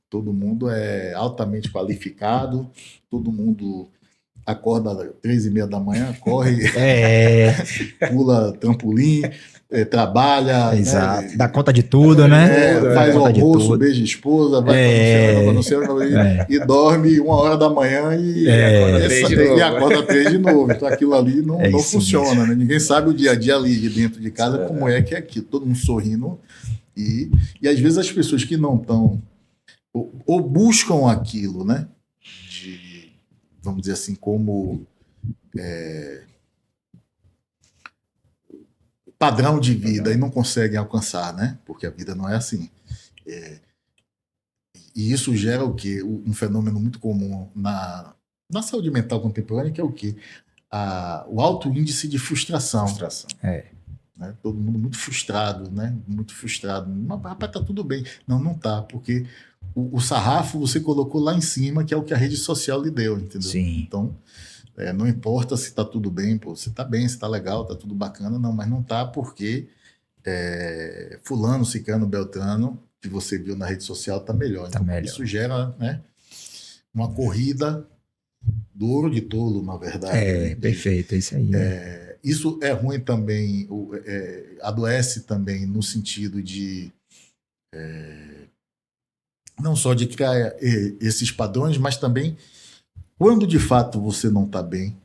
todo mundo é altamente qualificado, todo mundo acorda às 3h30 da manhã, corre, pula trampolim, trabalha, exato, né? Dá conta de tudo, né? Faz o almoço, beija a esposa, vai para no céu, e dorme 1h da manhã e acorda 3 de novo. Então aquilo ali não funciona, né? Ninguém sabe o dia a dia ali de dentro de casa como é que é aquilo, todo mundo sorrindo e às vezes as pessoas que não estão ou buscam aquilo, né? Vamos dizer assim, como padrão de vida e não conseguem alcançar, né? Porque a vida não é assim. E isso gera o quê? Um fenômeno muito comum na saúde mental contemporânea, que é o quê? O alto índice de frustração. Né? Todo mundo muito frustrado, né? Muito frustrado. Mas, rapaz, tá tudo bem. Não tá, porque o sarrafo você colocou lá em cima, que é o que a rede social lhe deu, entendeu? Sim. Então, não importa se tá tudo bem, pô, você tá bem, se tá legal, tá tudo bacana, não, mas não tá porque fulano, ciclano, beltrano, que você viu na rede social, tá melhor. Então, isso gera, né, uma corrida do ouro de tolo, na verdade. Perfeito, é isso aí. Isso é ruim também, adoece também no sentido de não só de criar esses padrões, mas também quando de fato você não está bem,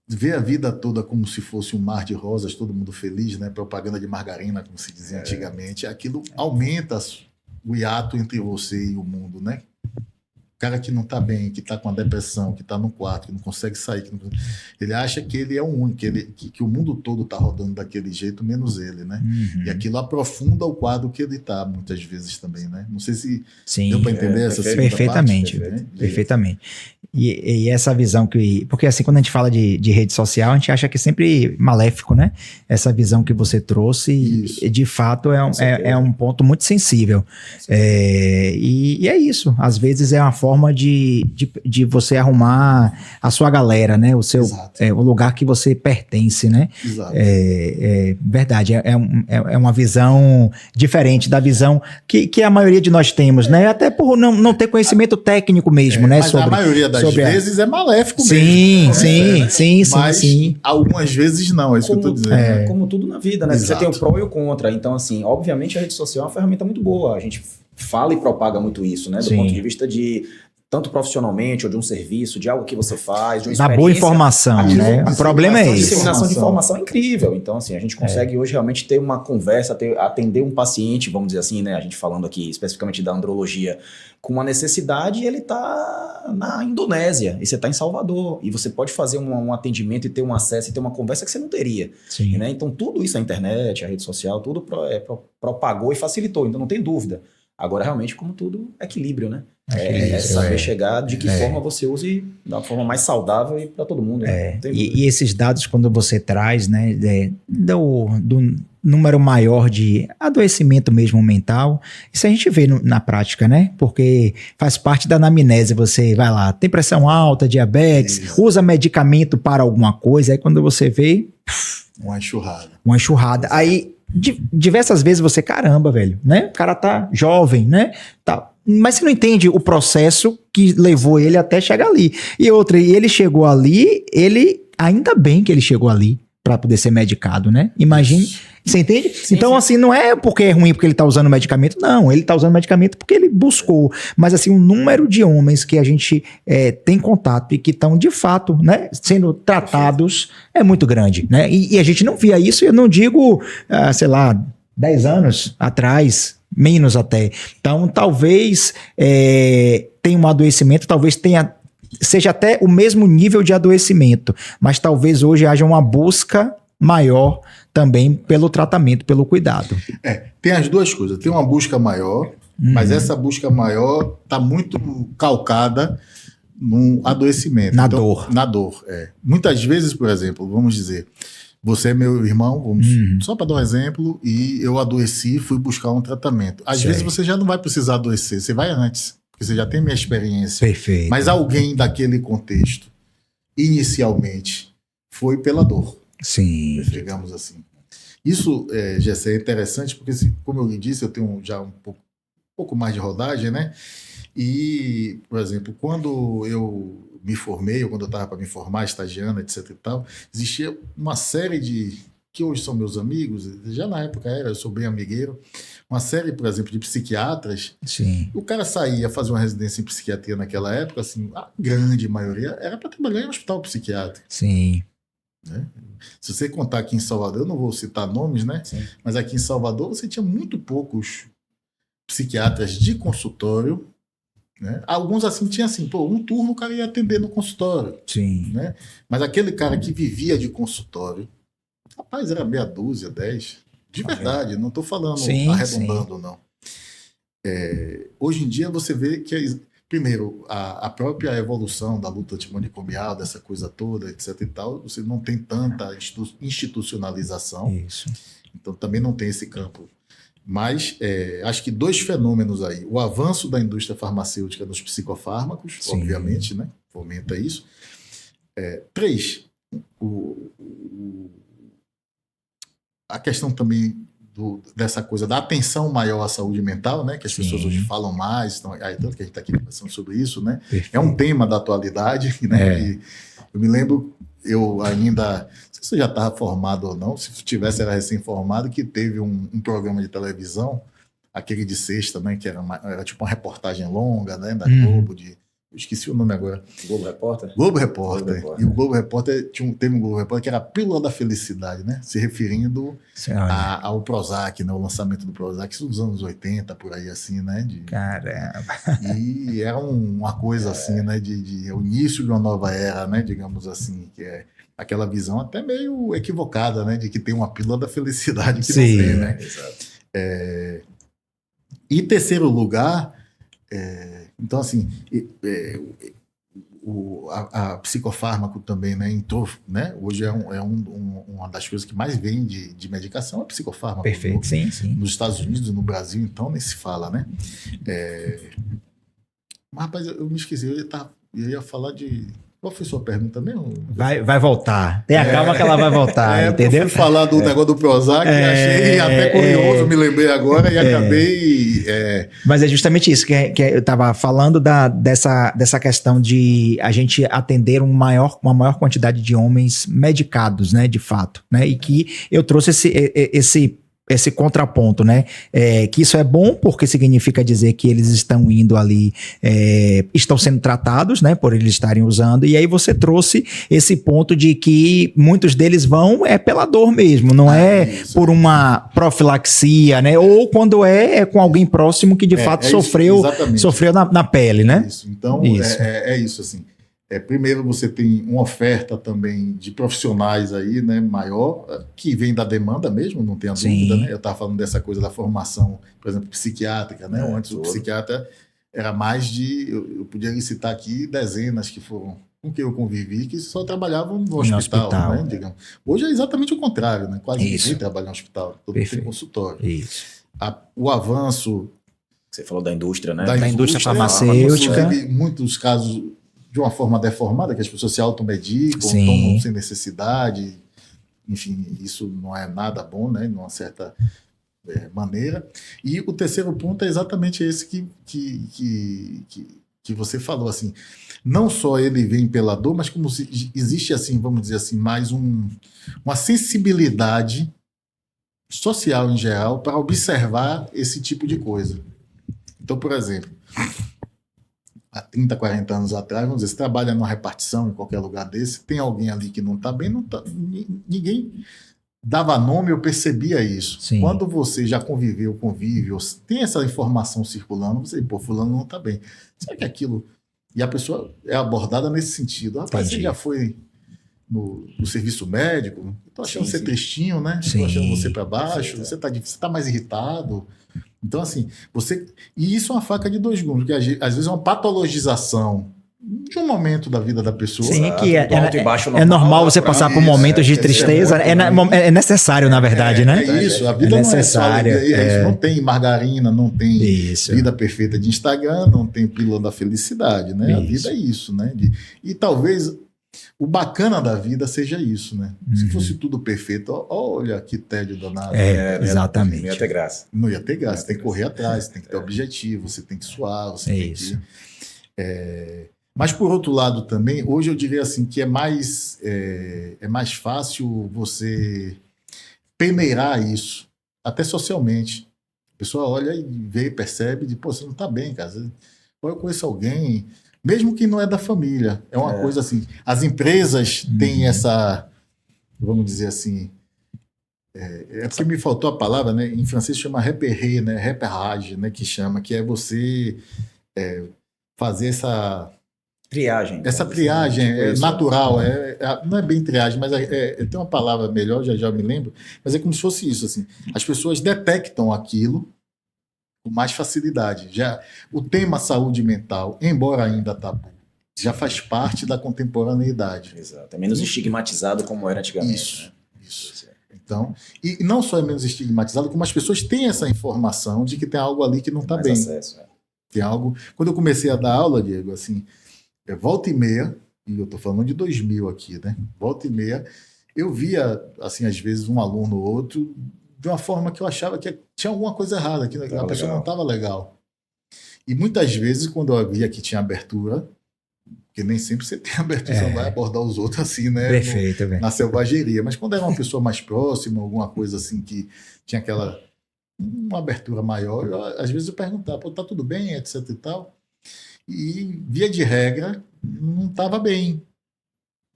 ver a vida toda como se fosse um mar de rosas, todo mundo feliz, né? Propaganda de margarina, como se dizia antigamente, aquilo aumenta o hiato entre você e o mundo, né? O cara que não está bem, que está com a depressão, que está no quarto, que não consegue sair, ele acha que ele é o único, que o mundo todo está rodando daquele jeito, menos ele, né? E aquilo aprofunda o quadro que ele está, muitas vezes também, né? Não sei se deu para entender essa segunda perfeitamente, parte. Perfeitamente. E essa visão que... Porque assim, quando a gente fala de rede social, a gente acha que é sempre maléfico, né? Essa visão que você trouxe, de fato, é um ponto muito sensível. E é isso. Às vezes é uma forma de você arrumar a sua galera, né? O lugar que você pertence, né? Exato. Verdade. É uma visão diferente da visão que a maioria de nós temos, né? Até por não ter conhecimento técnico mesmo, né? Mas a maioria das vezes é maléfico mesmo. Sim. Algumas vezes não, é isso que eu estou dizendo. Como tudo na vida, né? Exato. Você tem o pró e o contra. Então, assim, obviamente a rede social é uma ferramenta muito boa. A gente fala e propaga muito isso, né? Do ponto de vista de tanto profissionalmente ou de um serviço, de algo que você faz, de uma experiência. Da boa informação, né? O problema é isso. A disseminação de informação é incrível. Então, assim, a gente consegue hoje realmente ter uma conversa, atender um paciente, vamos dizer assim, né? A gente falando aqui especificamente da andrologia, com uma necessidade e ele está na Indonésia e você está em Salvador. E você pode fazer um atendimento e ter um acesso e ter uma conversa que você não teria. Né? Então, tudo isso, a internet, a rede social, tudo propagou e facilitou. Então, não tem dúvida. Agora, realmente, como tudo, equilíbrio, né? Saber chegar de que forma você use da forma mais saudável e para todo mundo. Né? E esses dados, quando você traz, né, do número maior de adoecimento mesmo mental, isso a gente vê na prática, né? Porque faz parte da anamnese, você vai lá, tem pressão alta, diabetes, usa medicamento para alguma coisa, aí quando você vê... Uma enxurrada. Exato. Aí, diversas vezes você, caramba, velho, né? O cara tá jovem, né? Tá... Mas você não entende o processo que levou ele até chegar ali. E ele chegou ali, ainda bem que ele chegou ali. para poder ser medicado, né? Imagine, você entende? Sim, Então, sim. assim, não é porque é ruim porque ele tá usando medicamento, não, ele tá usando medicamento porque ele buscou, mas assim, o número de homens que a gente tem contato e que estão, de fato, né, sendo tratados é muito grande, né? E a gente não via isso, eu não digo, sei lá, 10 anos atrás, menos até. Então, talvez tenha um adoecimento, talvez seja até o mesmo nível de adoecimento, mas talvez hoje haja uma busca maior também pelo tratamento, pelo cuidado. Tem as duas coisas. Tem uma busca maior, mas essa busca maior está muito calcada no adoecimento. Na dor. Na dor, Muitas vezes, por exemplo, vamos dizer, você é meu irmão, só para dar um exemplo, e eu adoeci e fui buscar um tratamento. Às vezes você já não vai precisar adoecer, você vai antes, porque você já tem minha experiência. Perfeito. Mas alguém daquele contexto, inicialmente, foi pela dor. Sim. Digamos assim. Isso, Gessé, é interessante, porque, como eu lhe disse, eu tenho já um pouco mais de rodagem, né? E, por exemplo, quando eu me formei, ou quando eu estava para me formar, estagiando, etc e tal, existia uma série que hoje são meus amigos, já na época eu sou bem amigueiro, uma série, por exemplo, de psiquiatras. Sim. O cara saía fazer uma residência em psiquiatria naquela época, assim, a grande maioria era para trabalhar em um hospital psiquiátrico. Sim. Né? Se você contar aqui em Salvador, eu não vou citar nomes, né? Sim. Mas aqui em Salvador você tinha muito poucos psiquiatras de consultório, né? Alguns assim tinha assim, um turno o cara ia atender no consultório, Sim. né? Mas aquele cara que vivia de consultório, rapaz, era meia dúzia, 10, de verdade, não estou falando arredondando, não. Hoje em dia você vê que primeiro, a própria evolução da luta antimanicomial, dessa coisa toda, etc e tal, você não tem tanta institucionalização. Isso. Então também não tem esse campo. Mas acho que dois fenômenos aí. O avanço da indústria farmacêutica nos psicofármacos, obviamente, né? Fomenta isso. 3, a questão também dessa coisa da atenção maior à saúde mental, né? Que as pessoas hoje falam mais, tanto que a gente está aqui conversando sobre isso, né? Perfeito. É um tema da atualidade, né? E eu me lembro, eu ainda, não sei se você já estava formado ou não, se tivesse era recém-formado, que teve um programa de televisão, aquele de sexta, né? Que era tipo uma reportagem longa, né? Da Globo, eu esqueci o nome agora. Globo Repórter? Globo Repórter. E o Globo Repórter, teve um Globo Repórter que era a Pílula da Felicidade, né? Se referindo ao Prozac, né? O lançamento do Prozac, isso dos anos 80, por aí assim, né? Caramba. E era uma coisa assim, né? O início de uma nova era, né? Digamos assim, que é aquela visão até meio equivocada, né? De que tem uma Pílula da Felicidade que não tem, né? Exato. E terceiro lugar, então assim, a psicofármaco também, né, entrou, né, hoje uma das coisas que mais vem de medicação é psicofármaco. Perfeito, sim. Nos Estados Unidos, no Brasil, então nem se fala, né? Mas, rapaz, eu me esqueci, eu ia falar de... Qual foi a sua pergunta mesmo? Vai voltar. Tenha calma que ela vai voltar, entendeu? Eu fui falar do negócio do Prozac, achei até curioso, me lembrei agora e acabei... Mas é justamente isso que eu estava falando dessa questão de a gente atender uma maior quantidade de homens medicados, né, de fato, né, e que eu trouxe esse contraponto, né? Que isso é bom porque significa dizer que eles estão indo ali, estão sendo tratados, né? Por eles estarem usando. E aí você trouxe esse ponto de que muitos deles vão pela dor mesmo, não por uma profilaxia, né? Ou quando é com alguém próximo que de fato sofreu na pele, né? Isso. Então, é isso, assim. Primeiro você tem uma oferta também de profissionais aí, né, maior, que vem da demanda mesmo, não tenha dúvida, né? Eu estava falando dessa coisa da formação, por exemplo, psiquiátrica, né? Antes o psiquiatra era mais eu podia citar aqui dezenas que foram com quem eu convivi, que só trabalhavam no hospital, né? Digamos. Hoje é exatamente o contrário, né? Quase ninguém trabalha no hospital, todo mundo tem consultório. Isso. O avanço... Você falou da indústria, né? Da indústria farmacêutica. Em muitos casos... de uma forma deformada, que as pessoas se automedicam, Sim. tomam sem necessidade. Enfim, isso não é nada bom, né? De uma certa maneira. E o terceiro ponto é exatamente esse que que você falou, assim, não só ele vem pela dor, mas como existe, assim, vamos dizer assim, mais uma sensibilidade social em geral para observar esse tipo de coisa. Então, por exemplo, há 30, 40 anos atrás, vamos dizer, você trabalha numa repartição em qualquer lugar desse, tem alguém ali que não está bem, ninguém dava nome, eu percebia isso. Sim. Quando você já conviveu, tem essa informação circulando, você, pô, fulano não está bem. Será que aquilo... E a pessoa é abordada nesse sentido. Rapaz, você já foi no serviço médico? Estou achando você tristinho, né? Estou achando você para baixo, você tá mais irritado. Então, assim, e isso é uma faca de dois gumes, porque às vezes é uma patologização de um momento da vida da pessoa. Sim, que é normal você passar por momentos de tristeza. É necessário, na verdade, né? É isso, a vida não é só alegria, não tem margarina, não tem vida perfeita de Instagram, não tem pílula da felicidade, né? Isso. A vida é isso, né? E talvez o bacana da vida seja isso, né? Se fosse tudo perfeito, olha que tédio danado. Exatamente. Não ia ter graça. Não ia ter graça, você tem que correr atrás, você tem que ter objetivo, você tem que suar, você tem isso. que... Mas, por outro lado, também, hoje eu diria assim que é mais fácil você peneirar isso, até socialmente. A pessoa olha e vê, percebe, e diz, pô, você não está bem, cara. Ou eu conheço alguém, mesmo que não é da família. É uma coisa assim. As empresas têm essa, vamos dizer assim, porque me faltou a palavra, né? Em francês chama repérer, né? Repérage, né? Que é você fazer essa... triagem. Essa triagem é natural, não é bem triagem, mas tem uma palavra melhor, já me lembro, mas é como se fosse isso, assim. As pessoas detectam aquilo com mais facilidade. Já o tema saúde mental, embora ainda tabu, já faz parte da contemporaneidade. Exato. É menos estigmatizado como era antigamente. Isso. Então, e não só é menos estigmatizado, como as pessoas têm essa informação de que tem algo ali que não está bem. Acesso, Tem algo... Quando eu comecei a dar aula, Diego, assim... volta e meia, e eu estou falando de 2000 aqui, né? Volta e meia, eu via, assim, às vezes um aluno ou outro, de uma forma que eu achava que tinha alguma coisa errada, que a pessoa não estava legal. E muitas vezes, quando eu via que tinha abertura, porque nem sempre você tem abertura, você não vai abordar os outros assim, né? Perfeito, na selvageria. Mas quando era uma pessoa mais próxima, alguma coisa assim que tinha uma abertura maior, às vezes eu perguntava, pô, tá tudo bem, etc e tal. E, via de regra, não estava bem.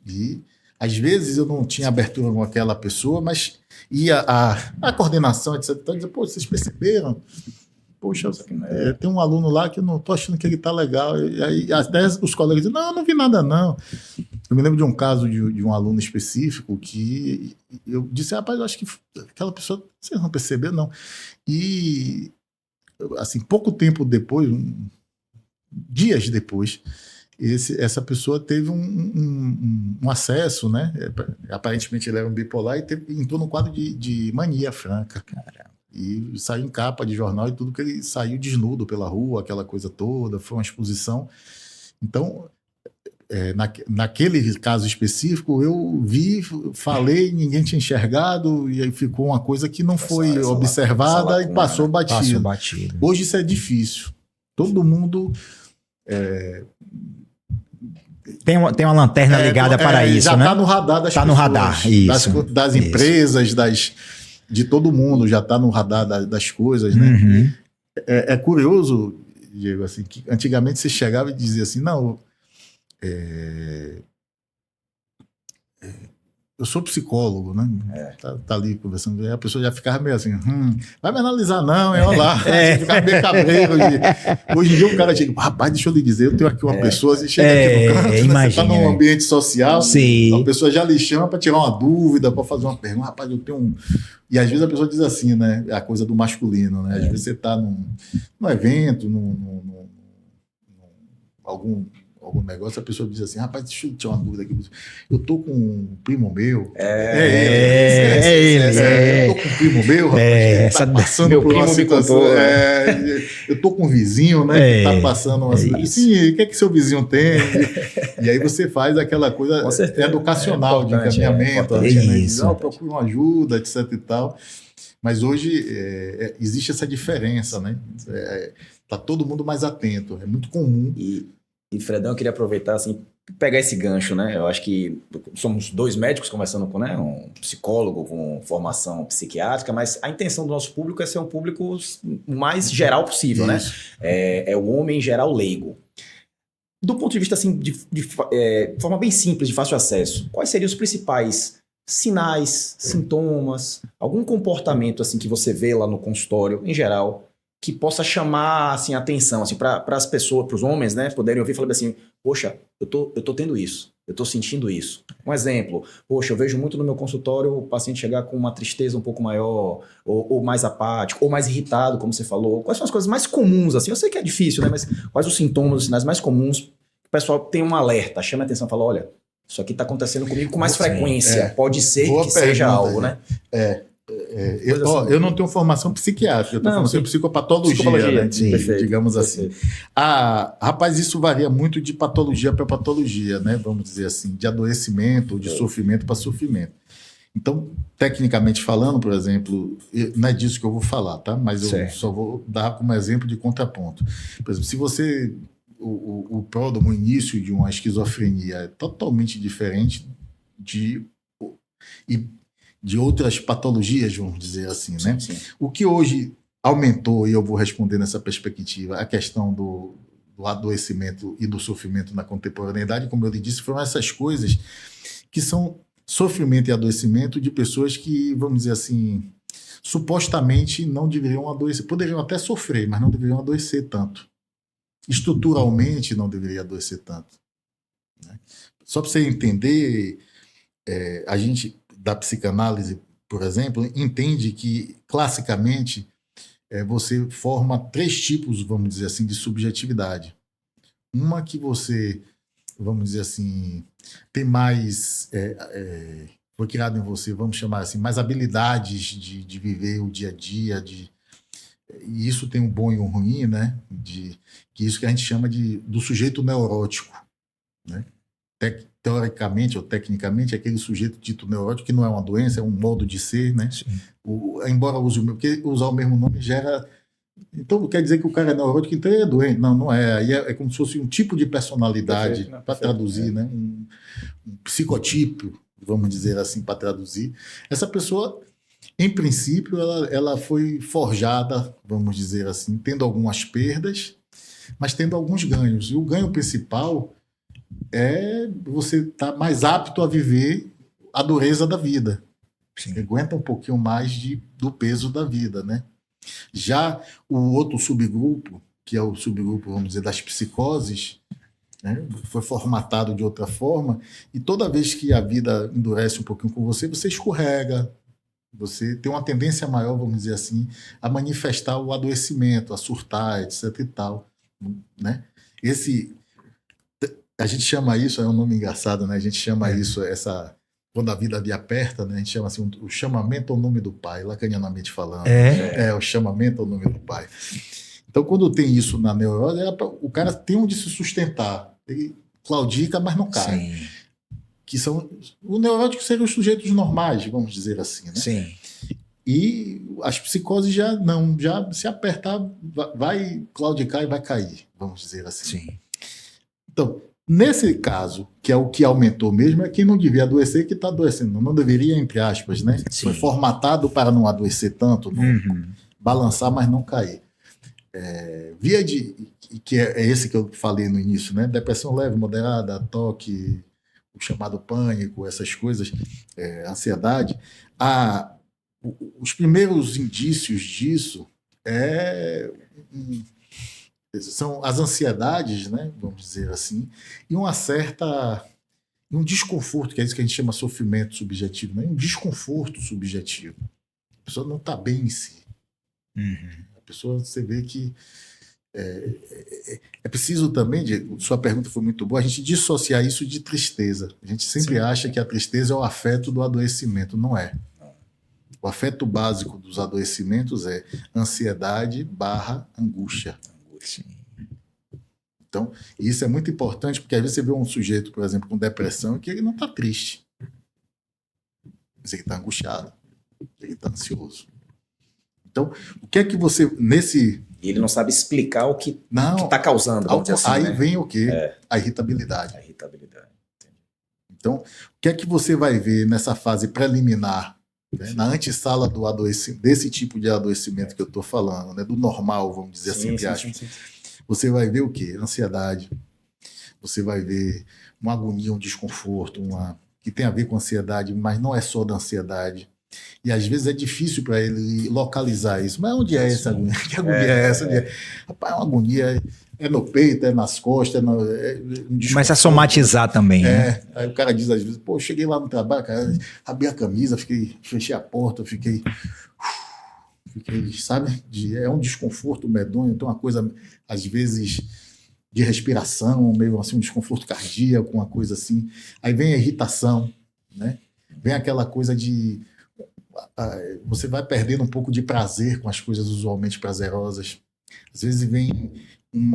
E, às vezes, eu não tinha abertura com aquela pessoa, mas ia a coordenação, etc. Então, dizia, pô, vocês perceberam? Poxa, tem um aluno lá que eu não estou achando que ele está legal. E aí, até os colegas dizem, não vi nada, não. Eu me lembro de um caso de um aluno específico que eu disse, rapaz, eu acho que aquela pessoa, vocês não perceberam, não. E, assim, pouco tempo depois... dias depois, essa pessoa teve um acesso, né? Aparentemente ele era um bipolar e entrou no quadro de mania franca. Caramba. E saiu em capa de jornal e tudo, que ele saiu desnudo pela rua, aquela coisa toda, foi uma exposição. Então, naquele caso específico, eu falei, ninguém tinha enxergado, e aí ficou uma coisa que não foi observada e passou batido. Hoje isso é difícil. Todo mundo... Tem uma lanterna ligada para isso, já né? Já está no radar das pessoas. Está no radar, isso. Das empresas, de todo mundo, já está no radar das coisas, né? Uhum. É curioso, Diego, assim, que antigamente você chegava e dizia assim, não... eu sou psicólogo, né? Tá ali conversando, e a pessoa já ficava meio assim, vai me analisar não, olha lá. Você ficava meio cabreiro. Hoje em dia o cara chega, rapaz, deixa eu lhe dizer, eu tenho aqui uma pessoa, você chega aqui no canto, né? Você está num ambiente social, a pessoa já lhe chama para tirar uma dúvida, para fazer uma pergunta, rapaz, eu tenho um... E às vezes a pessoa diz assim, né? A coisa do masculino, né? Às vezes você está num evento, algum negócio, a pessoa diz assim, rapaz, deixa eu tirar uma dúvida aqui. Eu tô com um primo meu. Ele. Eu tô com um primo meu, rapaz, tá passando meu por uma primo situação. Me contou, eu tô com um vizinho, né, que tá passando uma situação. Sim, o que é que seu vizinho tem? E aí você faz aquela coisa educacional, de encaminhamento. Diz, procura uma ajuda, etc e tal. Mas hoje existe essa diferença, né? Tá todo mundo mais atento. É muito comum. E, Fredão, eu queria aproveitar, assim, pegar esse gancho, né? Eu acho que somos dois médicos conversando com, né, um psicólogo com formação psiquiátrica, mas a intenção do nosso público é ser um público o mais geral possível, né? Isso. É o homem em geral leigo. Do ponto de vista, assim, de forma bem simples, de fácil acesso, quais seriam os principais sinais, sintomas, algum comportamento, assim, que você vê lá no consultório, em geral, que possa chamar, assim, a atenção, assim, para as pessoas, para os homens, né, poderem ouvir e falar assim, poxa, eu tô tendo isso, eu tô sentindo isso. Um exemplo, poxa, eu vejo muito no meu consultório o paciente chegar com uma tristeza um pouco maior, ou mais apático, ou mais irritado, como você falou. Quais são as coisas mais comuns, assim? Eu sei que é difícil, né, mas quais os sintomas, os sinais mais comuns que o pessoal tem um alerta, chama a atenção, fala, olha, isso aqui tá acontecendo comigo com mais frequência, pode ser Boa que seja pergunta, algo, né? Eu não tenho formação psiquiátrica, eu tenho formação em psicopatologia, né? Sim, perfeito, Digamos assim. perfeito. Rapaz, isso varia muito de patologia para patologia, né? Vamos dizer assim, de adoecimento ou de sofrimento para sofrimento. Então, tecnicamente falando, por exemplo, não é disso que eu vou falar, tá? Mas eu só vou dar como exemplo de contraponto. Por exemplo, se você... O pródromo, o início de uma esquizofrenia é totalmente diferente de outras patologias, vamos dizer assim, né? Sim. O que hoje aumentou, e eu vou responder nessa perspectiva, a questão do adoecimento e do sofrimento na contemporaneidade, como eu lhe disse, foram essas coisas que são sofrimento e adoecimento de pessoas que, vamos dizer assim, supostamente não deveriam adoecer, poderiam até sofrer, mas não deveriam adoecer tanto. Estruturalmente não deveria adoecer tanto, né? Só para você entender, a gente da psicanálise, por exemplo, entende que classicamente você forma 3 tipos, vamos dizer assim, de subjetividade. Uma que você, vamos dizer assim, tem mais, foi criado em você, vamos chamar assim, mais habilidades de viver o dia a dia, e isso tem um bom e um ruim, né? Que isso que a gente chama do sujeito neurótico, né? Teoricamente ou tecnicamente, aquele sujeito dito neurótico, que não é uma doença, é um modo de ser, né? Embora use porque usar o mesmo nome gera... Então, quer dizer que o cara é neurótico, então ele é doente. Não, não é. Aí é como se fosse um tipo de personalidade, para traduzir, né? Um psicotipo, vamos dizer assim, para traduzir. Essa pessoa... Em princípio, ela foi forjada, vamos dizer assim, tendo algumas perdas, mas tendo alguns ganhos. E o ganho principal é você estar mais apto a viver a dureza da vida. Você aguenta um pouquinho mais do peso da vida, né? Já o outro subgrupo, que é o subgrupo, vamos dizer, das psicoses, né, foi formatado de outra forma, e toda vez que a vida endurece um pouquinho com você, você escorrega. Você tem uma tendência maior, vamos dizer assim, a manifestar o adoecimento, a surtar, etc e tal, né? A gente chama isso, é um nome engraçado, né? A gente chama isso, quando a vida lhe aperta, né? A gente chama assim, o chamamento ao nome do pai, lacanianamente falando. O chamamento ao nome do pai. Então, quando tem isso na neurose, o cara tem onde se sustentar. Ele claudica, mas não cai. Sim. Que são... O neurótico seriam os sujeitos normais, vamos dizer assim, né? Sim. E as psicoses já se apertar, vai claudicar e vai cair, vamos dizer assim. Sim. Então, nesse caso, que é o que aumentou mesmo, é quem não devia adoecer que está adoecendo. Não deveria, entre aspas, né? Sim. Foi formatado para não adoecer tanto, não balançar, mas não cair. Que é esse que eu falei no início, né? Depressão leve, moderada, toque, o chamado pânico, essas coisas, ansiedade. Os primeiros indícios disso são as ansiedades, né, vamos dizer assim, e um desconforto, que é isso que a gente chama de sofrimento subjetivo, né? Um desconforto subjetivo. A pessoa não está bem em si. A pessoa, você vê que é preciso também, sua pergunta foi muito boa, a gente dissociar isso de tristeza. A gente sempre acha que a tristeza é o afeto do adoecimento. Não é. O afeto básico dos adoecimentos é ansiedade / angústia. Então, isso é muito importante, porque às vezes você vê um sujeito, por exemplo, com depressão, que ele não está triste. Mas ele está angustiado. Ele está ansioso. Então, o que é que você, E ele não sabe explicar o que Não, está causando, vamos dizer assim, aí né? vem o quê? A irritabilidade. A irritabilidade. Então, o que é que você vai ver nessa fase preliminar, né, na antessala do desse tipo de adoecimento que eu estou falando, né, do normal, vamos dizer assim, entre aspas. Sim. Você vai ver o quê? Ansiedade. Você vai ver uma agonia, um desconforto, que tem a ver com ansiedade, mas não é só da ansiedade. E às vezes é difícil para ele localizar isso. Mas onde é essa agonia? Que agonia é essa? Rapaz, é uma agonia, é no peito, é nas costas, começa a somatizar também, né? Aí o cara diz às vezes, pô, cheguei lá no trabalho, cara, abri a camisa, fechei a porta, fiquei, sabe? É um desconforto medonho, então uma coisa, às vezes, de respiração, meio assim, um desconforto cardíaco, uma coisa assim. Aí vem a irritação, né? Vem aquela coisa de... Você vai perdendo um pouco de prazer com as coisas usualmente prazerosas. Às vezes vem um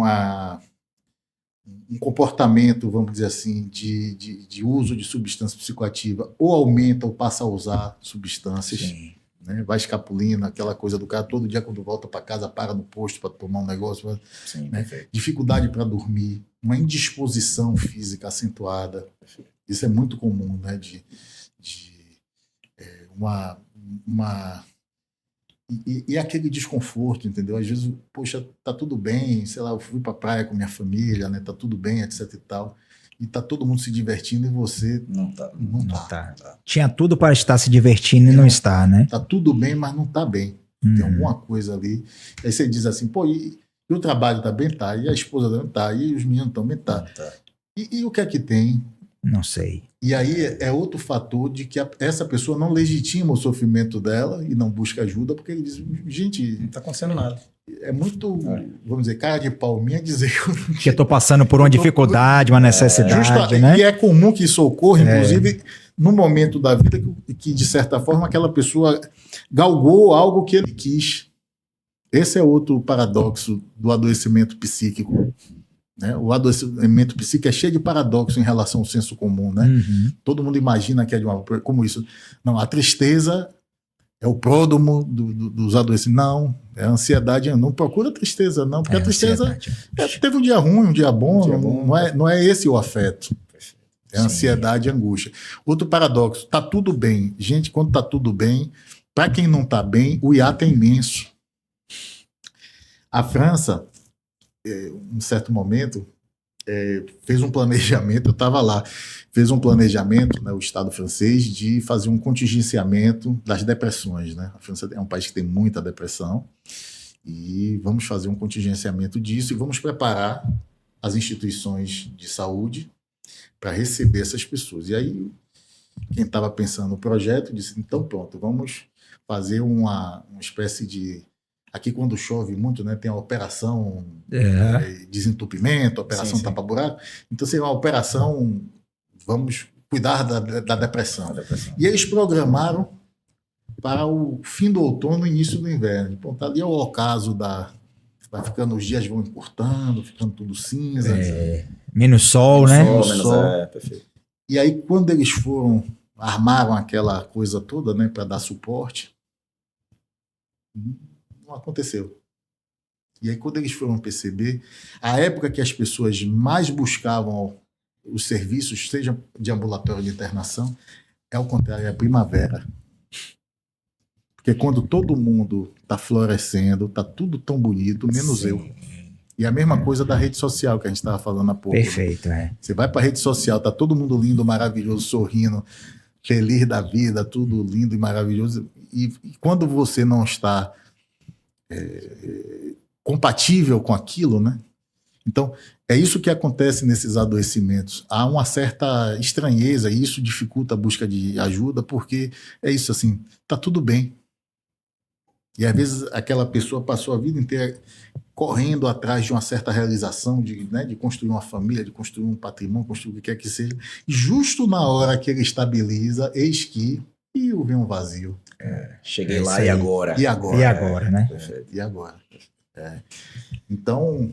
comportamento, vamos dizer assim, de uso de substância psicoativa, ou aumenta ou passa a usar substâncias, né? Vai escapulindo, aquela coisa do cara, todo dia quando volta para casa, para no posto para tomar um negócio, né? Dificuldade para dormir, uma indisposição física acentuada. Isso é muito comum, né? E aquele desconforto, entendeu? Às vezes, poxa, tá tudo bem, sei lá, eu fui pra praia com minha família, né? Tá tudo bem, etc e tal. E tá todo mundo se divertindo e você não tá. Tinha tudo para estar se divertindo e não está, né? Tá tudo bem, mas não tá bem. Tem alguma coisa ali. Aí você diz assim, pô, e o trabalho tá bem? Tá. E a esposa também tá. E os meninos também tá. E o que é que tem? Não sei. E aí é outro fator de que essa pessoa não legitima o sofrimento dela e não busca ajuda, porque ele diz, gente... Não está acontecendo nada. É muito, vamos dizer, cara de pau minha dizer... Que eu estou passando por uma dificuldade, uma necessidade, né? E é comum que isso ocorra, inclusive, no momento da vida que, de certa forma, aquela pessoa galgou algo que ele quis. Esse é outro paradoxo do adoecimento psíquico. Né? O adoecimento psíquico é cheio de paradoxo em relação ao senso comum, né? Todo mundo imagina que é de uma... Como isso? Não, a tristeza é o pródromo dos adoecimentos. Não, é a ansiedade. Não procura tristeza, não, porque a tristeza teve um dia ruim, um dia bom, não é esse o afeto. É ansiedade e angústia. Outro paradoxo, tá tudo bem. Gente, quando tá tudo bem, para quem não tá bem, o hiato é imenso. A França... um certo momento, fez um planejamento, eu estava lá, fez um planejamento, né, o Estado francês, de fazer um contingenciamento das depressões. Né? A França é um país que tem muita depressão, e vamos fazer um contingenciamento disso e vamos preparar as instituições de saúde para receber essas pessoas. E aí, quem estava pensando no projeto disse, então pronto, vamos fazer uma espécie de... Aqui, quando chove muito, né, tem a operação desentupimento, operação tapa-buraco. Então, seria uma operação, vamos cuidar da depressão. E eles programaram para o fim do outono e início do inverno. Então, tá ali é o ocaso vai ficando, os dias vão encurtando, ficando tudo cinza. Menos sol, né? Menos sol. Perfeito. E aí, quando eles armaram aquela coisa toda, né, para dar suporte, não aconteceu. E aí, quando eles foram perceber, a época que as pessoas mais buscavam os serviços, seja de ambulatório de internação, é o contrário, é a primavera. Porque quando todo mundo está florescendo, está tudo tão bonito, menos eu. E a mesma coisa da rede social que a gente estava falando há pouco. Perfeito, né? Você vai para a rede social, está todo mundo lindo, maravilhoso, sorrindo, feliz da vida, tudo lindo e maravilhoso. E quando você não está compatível com aquilo, né? Então, é isso que acontece nesses adoecimentos. Há uma certa estranheza e isso dificulta a busca de ajuda, porque é isso assim, tá tudo bem. E às vezes aquela pessoa passou a vida inteira correndo atrás de uma certa realização, de construir uma família, de construir um patrimônio, construir o que quer que seja. E justo na hora que ele estabiliza, eis que vem um vazio. Cheguei lá e agora? E agora, né? E agora? Então,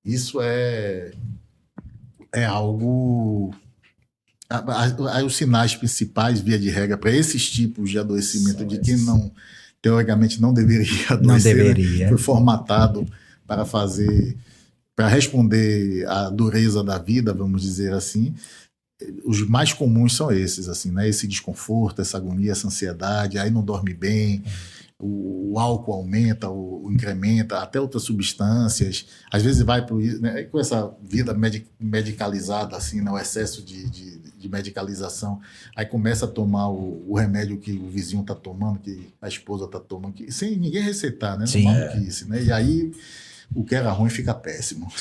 isso é algo... Os sinais principais, via de regra, para esses tipos de adoecimento, de quem teoricamente não deveria adoecer, Não deveria. né? Foi formatado para responder à dureza da vida, vamos dizer assim. Os mais comuns são esses, assim, né? Esse desconforto, essa agonia, essa ansiedade, aí não dorme bem, o álcool aumenta, o incrementa, até outras substâncias, às vezes vai para né? Com essa vida medicalizada, assim, né? O excesso de medicalização, aí começa a tomar o remédio que o vizinho está tomando, que a esposa está tomando, sem ninguém receitar, né? Sim. Não maluquice, né? E aí o que era ruim fica péssimo.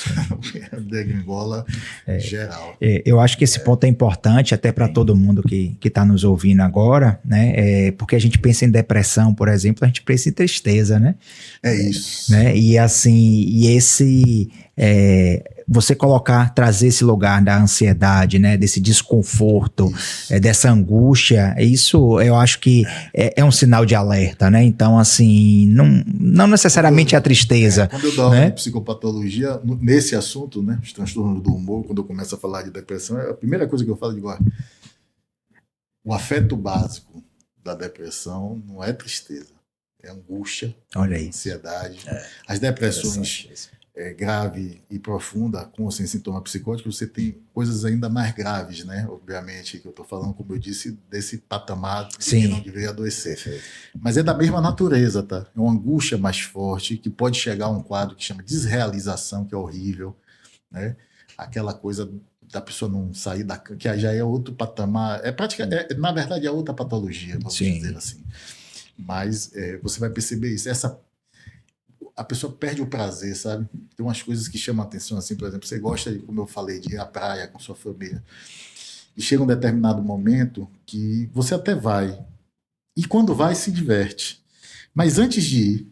Degringola geral. Eu acho que esse ponto é importante até para todo mundo que está nos ouvindo agora, né? Porque a gente pensa em depressão, por exemplo, a gente pensa em tristeza, né? É isso. Né? E assim, você trazer esse lugar da ansiedade, né? Desse desconforto, dessa angústia, isso eu acho que é um sinal de alerta, né? Então, assim, não necessariamente a tristeza. Quando eu dou aula né? de psicopatologia, nesse assunto, né? Os transtornos do humor, quando eu começo a falar de depressão, a primeira coisa que eu falo de agora, o afeto básico da depressão não é tristeza, é angústia, Olha aí. ansiedade. As depressões grave e profunda, com sem sintoma psicótico, você tem coisas ainda mais graves, né? Obviamente, que eu estou falando, como eu disse, desse patamar de que não deveria adoecer. Mas é da mesma natureza, tá? É uma angústia mais forte, que pode chegar a um quadro que chama desrealização, que é horrível, né? Aquela coisa da pessoa não sair da cama, que já é outro patamar, na verdade é outra patologia, vamos dizer assim. Mas você vai perceber isso, a pessoa perde o prazer, sabe? Tem umas coisas que chamam a atenção, assim, por exemplo, você gosta, como eu falei, de ir à praia com sua família, e chega um determinado momento que você até vai, e quando vai, se diverte. Mas antes de ir,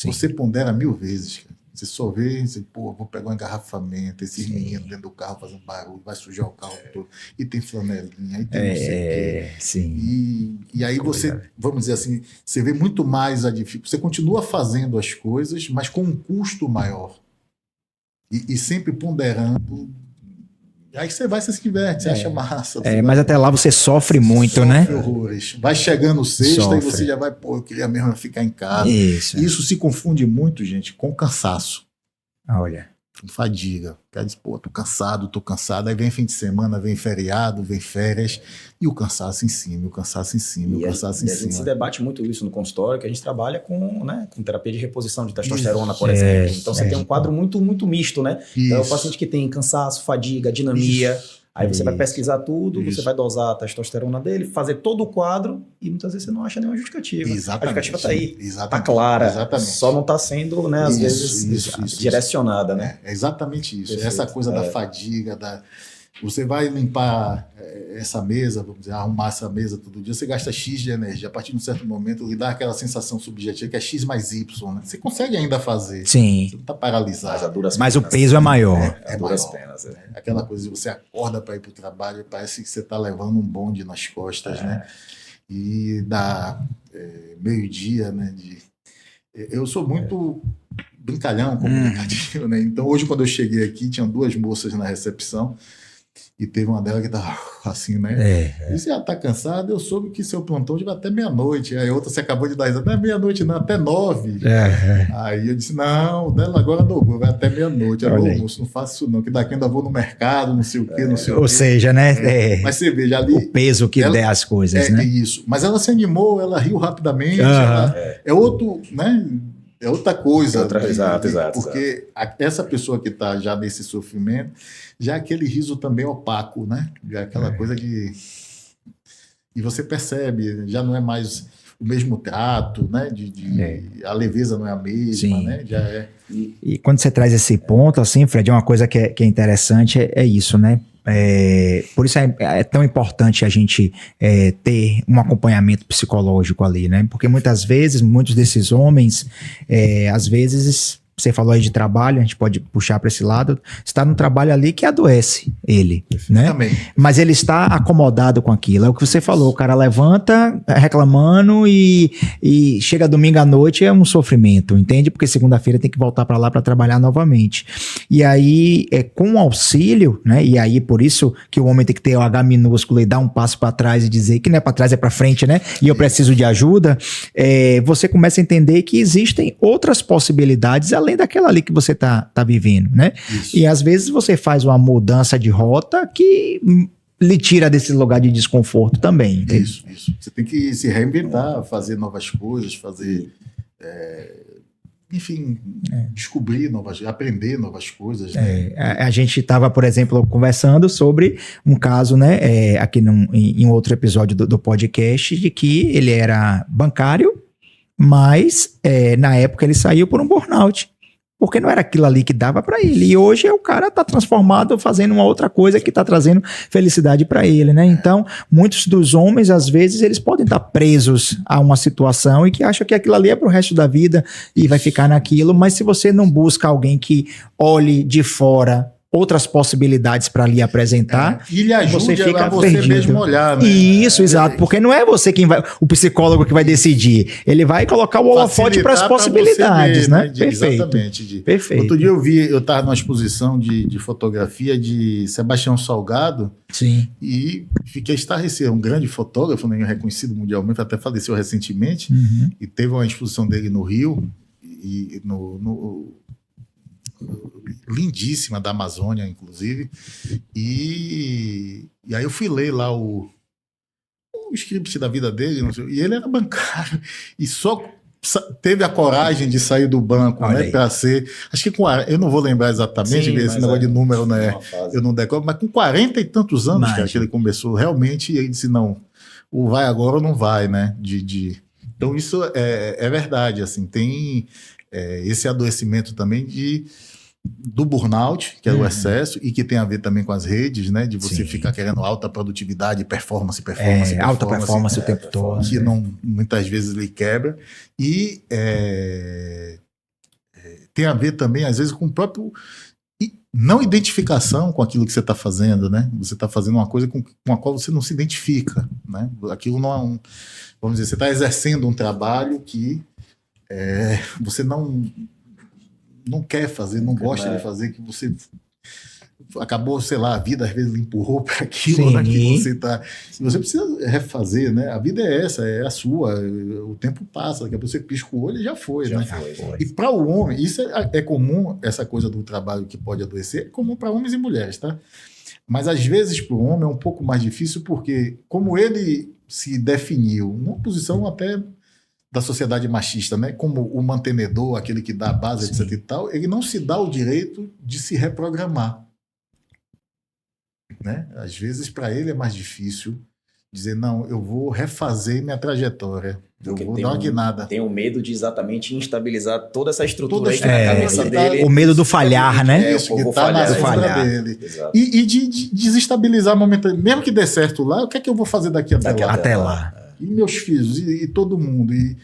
você pondera 1000 vezes, cara. Você só vê, vou pegar um engarrafamento, esses meninos dentro do carro fazendo barulho, vai sujar o carro todo, e tem flanelinha, e tem não sei o quê. Sim. E aí você, vamos dizer assim, você vê muito mais a dificuldade. Você continua fazendo as coisas, mas com um custo maior. E sempre ponderando. Aí você vai, você se diverte, você acha massa. Mas até lá você sofre muito, né? Horrores. Vai chegando sexta e você já vai, eu queria mesmo ficar em casa. Isso se confunde muito, gente, com cansaço. Olha. Com fadiga. O cara diz, tô cansado. Aí vem fim de semana, vem feriado, vem férias, e o cansaço em cima, A gente se debate muito isso no consultório, que a gente trabalha com terapia de reposição de testosterona, por exemplo. Então você tem um quadro muito, muito misto, né? Então é o paciente que tem cansaço, fadiga, dinamia. Aí você vai pesquisar tudo, você vai dosar a testosterona dele, fazer todo o quadro, e muitas vezes você não acha nenhuma justificativa. Exatamente. A justificativa está aí, Exatamente. está clara, Exatamente. Só não está sendo, né, às vezes, direcionada. Né? É exatamente isso. Perfeito. Essa coisa da fadiga, você vai limpar essa mesa, vamos dizer, arrumar essa mesa todo dia, você gasta X de energia. A partir de um certo momento, lhe dá aquela sensação subjetiva que é X mais Y. Né? Você consegue ainda fazer. Sim. Você não está paralisado. Mas o peso é maior. É duras penas. Aquela coisa de você acorda para ir para o trabalho, parece que você está levando um bonde nas costas, né? E dá meio-dia, né? Eu sou muito brincalhão, comunicativo, né? Então, hoje, quando eu cheguei aqui, tinham 2 moças na recepção, e teve uma delas que estava assim, né? Disse, tá cansado? Eu soube que seu plantão vai até meia-noite. Aí a outra, você acabou de dar risada, não é meia-noite não, até 9. Aí eu disse, não, dela agora dobrou, vai até meia-noite. Eu, moço, não faço isso não, que daqui ainda vou no mercado, não sei o quê, não sei o quê. Ou seja, né? Mas você veja ali... O peso que der as coisas, né? É isso. Mas ela se animou, ela riu rapidamente. É outro, né? É outra coisa. Exato. Porque essa pessoa que está já nesse sofrimento, já aquele riso também opaco, né? Já aquela coisa de... E você percebe, já não é mais o mesmo trato, né? A leveza não é a mesma, né? Já é... E quando você traz esse ponto, assim, Fred, uma coisa que é interessante é isso, né? Por isso é tão importante a gente ter um acompanhamento psicológico ali, né? Porque muitas vezes, muitos desses homens, às vezes, você falou aí de trabalho, a gente pode puxar para esse lado, está no trabalho ali que adoece ele, né? Também. Mas ele está acomodado com aquilo. É o que você falou, o cara levanta reclamando e chega domingo à noite é um sofrimento, entende? Porque segunda-feira tem que voltar para lá para trabalhar novamente. E aí, com o auxílio, né? E aí, por isso que o homem tem que ter o H minúsculo e dar um passo para trás e dizer que não é para trás, é para frente, né? E eu preciso de ajuda. Você começa a entender que existem outras possibilidades além daquela ali que você tá vivendo, né? Isso. E às vezes você faz uma mudança de rota que lhe tira desse lugar de desconforto também. Isso. Você tem que se reinventar, fazer novas coisas, fazer... enfim, descobrir aprender novas coisas. Né? A gente estava, por exemplo, conversando sobre um caso, né, aqui em outro episódio do podcast, de que ele era bancário, mas na época ele saiu por um burnout. Porque não era aquilo ali que dava para ele. E hoje o cara tá transformado fazendo uma outra coisa que tá trazendo felicidade para ele, né? Então, muitos dos homens, às vezes, eles podem estar presos a uma situação e que acham que aquilo ali é pro resto da vida e vai ficar naquilo. Mas se você não busca alguém que olhe de fora outras possibilidades para lhe apresentar, e lhe ajude você fica a você perdido. mesmo olhar, né? Isso, exato, porque não é você quem vai, o psicólogo que vai decidir, ele vai colocar o holofote para as possibilidades, né? Perfeito. Exatamente. Perfeito. Outro dia eu estava numa exposição de fotografia de Sebastião Salgado. Sim. E fiquei estarrecido, um grande fotógrafo, né, reconhecido mundialmente, até faleceu recentemente, e teve uma exposição dele no Rio, e lindíssima, da Amazônia, inclusive, e aí eu fui ler lá o script da vida dele, não sei, e ele era bancário, e só teve a coragem de sair do banco, né, para ser, acho que eu não vou lembrar exatamente, esse negócio de número, né, eu não decoro, mas com 40 e tantos anos, cara, que ele começou, realmente, e ele disse, não, ou vai agora ou não vai, né, então isso é verdade, assim, tem esse adoecimento também do burnout, que é o excesso, e que tem a ver também com as redes, né? De você ficar querendo alta produtividade, performance, alta performance o tempo todo. Que muitas vezes lhe quebra. E tem a ver também, às vezes, com o próprio... não identificação com aquilo que você está fazendo, né? Você está fazendo uma coisa com a qual você não se identifica, né? Aquilo não é vamos dizer, você está exercendo um trabalho que você não quer fazer, não gosta de fazer, que você acabou, sei lá, a vida às vezes lhe empurrou para aquilo, né, que você precisa refazer, né? A vida é essa, é a sua, o tempo passa, daqui a pouco você pisca o olho e já foi, né? E para o homem, isso é comum, essa coisa do trabalho que pode adoecer, é comum para homens e mulheres, tá? Mas às vezes para o homem é um pouco mais difícil, porque como ele se definiu numa posição até da sociedade machista, né? Como o mantenedor, aquele que dá a base, etc e tal, ele não se dá o direito de se reprogramar, né? Às vezes para ele é mais difícil dizer, não, eu vou refazer minha trajetória, eu vou dar uma guinada. Tem o medo de exatamente instabilizar toda essa estrutura aí na cabeça dele. O medo do falhar, né? Isso, que está na sombra dele. E de desestabilizar momentaneamente. Mesmo que dê certo lá, o que é que eu vou fazer daqui até lá? E meus filhos, e todo mundo, e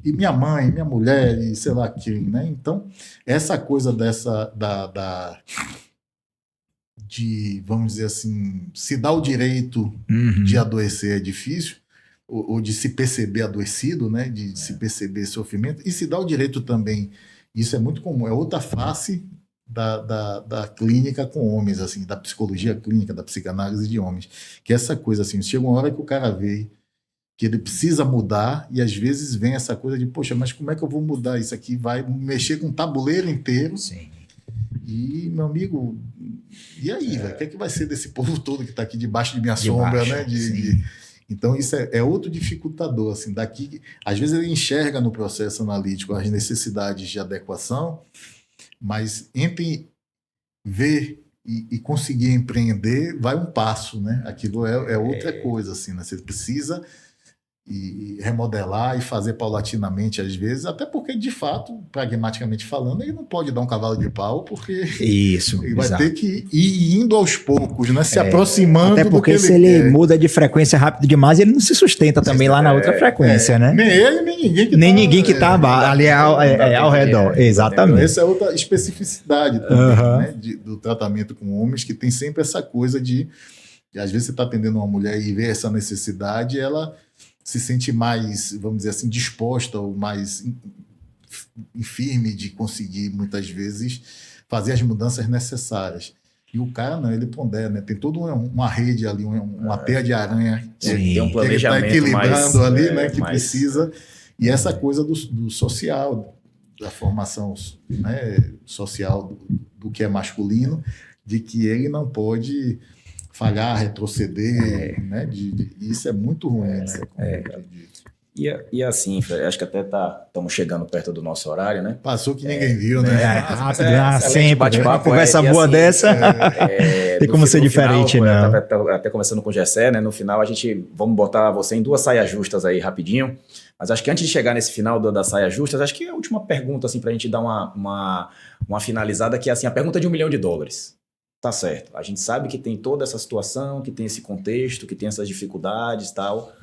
minha mãe, minha mulher, e sei lá quem, né? Então, essa coisa de, vamos dizer assim, se dar o direito de adoecer é difícil, ou de se perceber adoecido, né? De se perceber sofrimento, e se dar o direito também, isso é muito comum, é outra face da clínica com homens, assim, da psicologia clínica, da psicanálise de homens, que é essa coisa assim, chega uma hora que o cara vê que ele precisa mudar, e às vezes vem essa coisa de, poxa, mas como é que eu vou mudar isso aqui? Vai mexer com o tabuleiro inteiro. Sim. E, meu amigo, e aí, velho? O que é que vai ser desse povo todo que está aqui debaixo de minha sombra, né? Então, isso é outro dificultador, assim, daqui, às vezes ele enxerga no processo analítico as necessidades de adequação, mas entre ver e conseguir empreender, vai um passo, né? Aquilo é outra coisa, assim, né? Você precisa e remodelar e fazer paulatinamente às vezes, até porque, de fato, pragmaticamente falando, ele não pode dar um cavalo de pau, porque Isso, ele vai exato. ter que ir indo aos poucos, né? Se aproximando Até do porque que se ele ele quer. muda de frequência rápido demais, ele não se sustenta também lá na outra frequência, né? Nem ele, nem ninguém que Nem ninguém que tá ali ao redor. Então, Exatamente. essa é outra especificidade também, né, do tratamento com homens, que tem sempre essa coisa de às vezes você está atendendo uma mulher e vê essa necessidade, ela se sente mais, vamos dizer assim, disposta ou mais firme de conseguir, muitas vezes, fazer as mudanças necessárias. E o cara, não, ele pondera, né? Tem toda uma rede ali, uma teia de aranha Tem um que ele está planejamento equilibrando mais, ali, né? Que mais- precisa. E essa coisa do social, da formação, né, social do que é masculino, de que ele não pode falhar, retroceder, né? Isso é muito ruim, né? E assim, Fred, acho que até estamos chegando perto do nosso horário, né? Passou que ninguém viu, né? Rápido, excelente sempre. bate-papo, Conversa e boa assim, dessa. Tem no como ser no diferente, final, não. Eu tava até conversando com o Gessé, né? No final a gente, vamos botar você em 2 saias justas aí rapidinho, mas acho que antes de chegar nesse final das saias justas, acho que é a última pergunta, assim, pra gente dar uma finalizada, que é assim, a pergunta de $1 milhão. Tá certo, a gente sabe que tem toda essa situação, que tem esse contexto, que tem essas dificuldades e tal.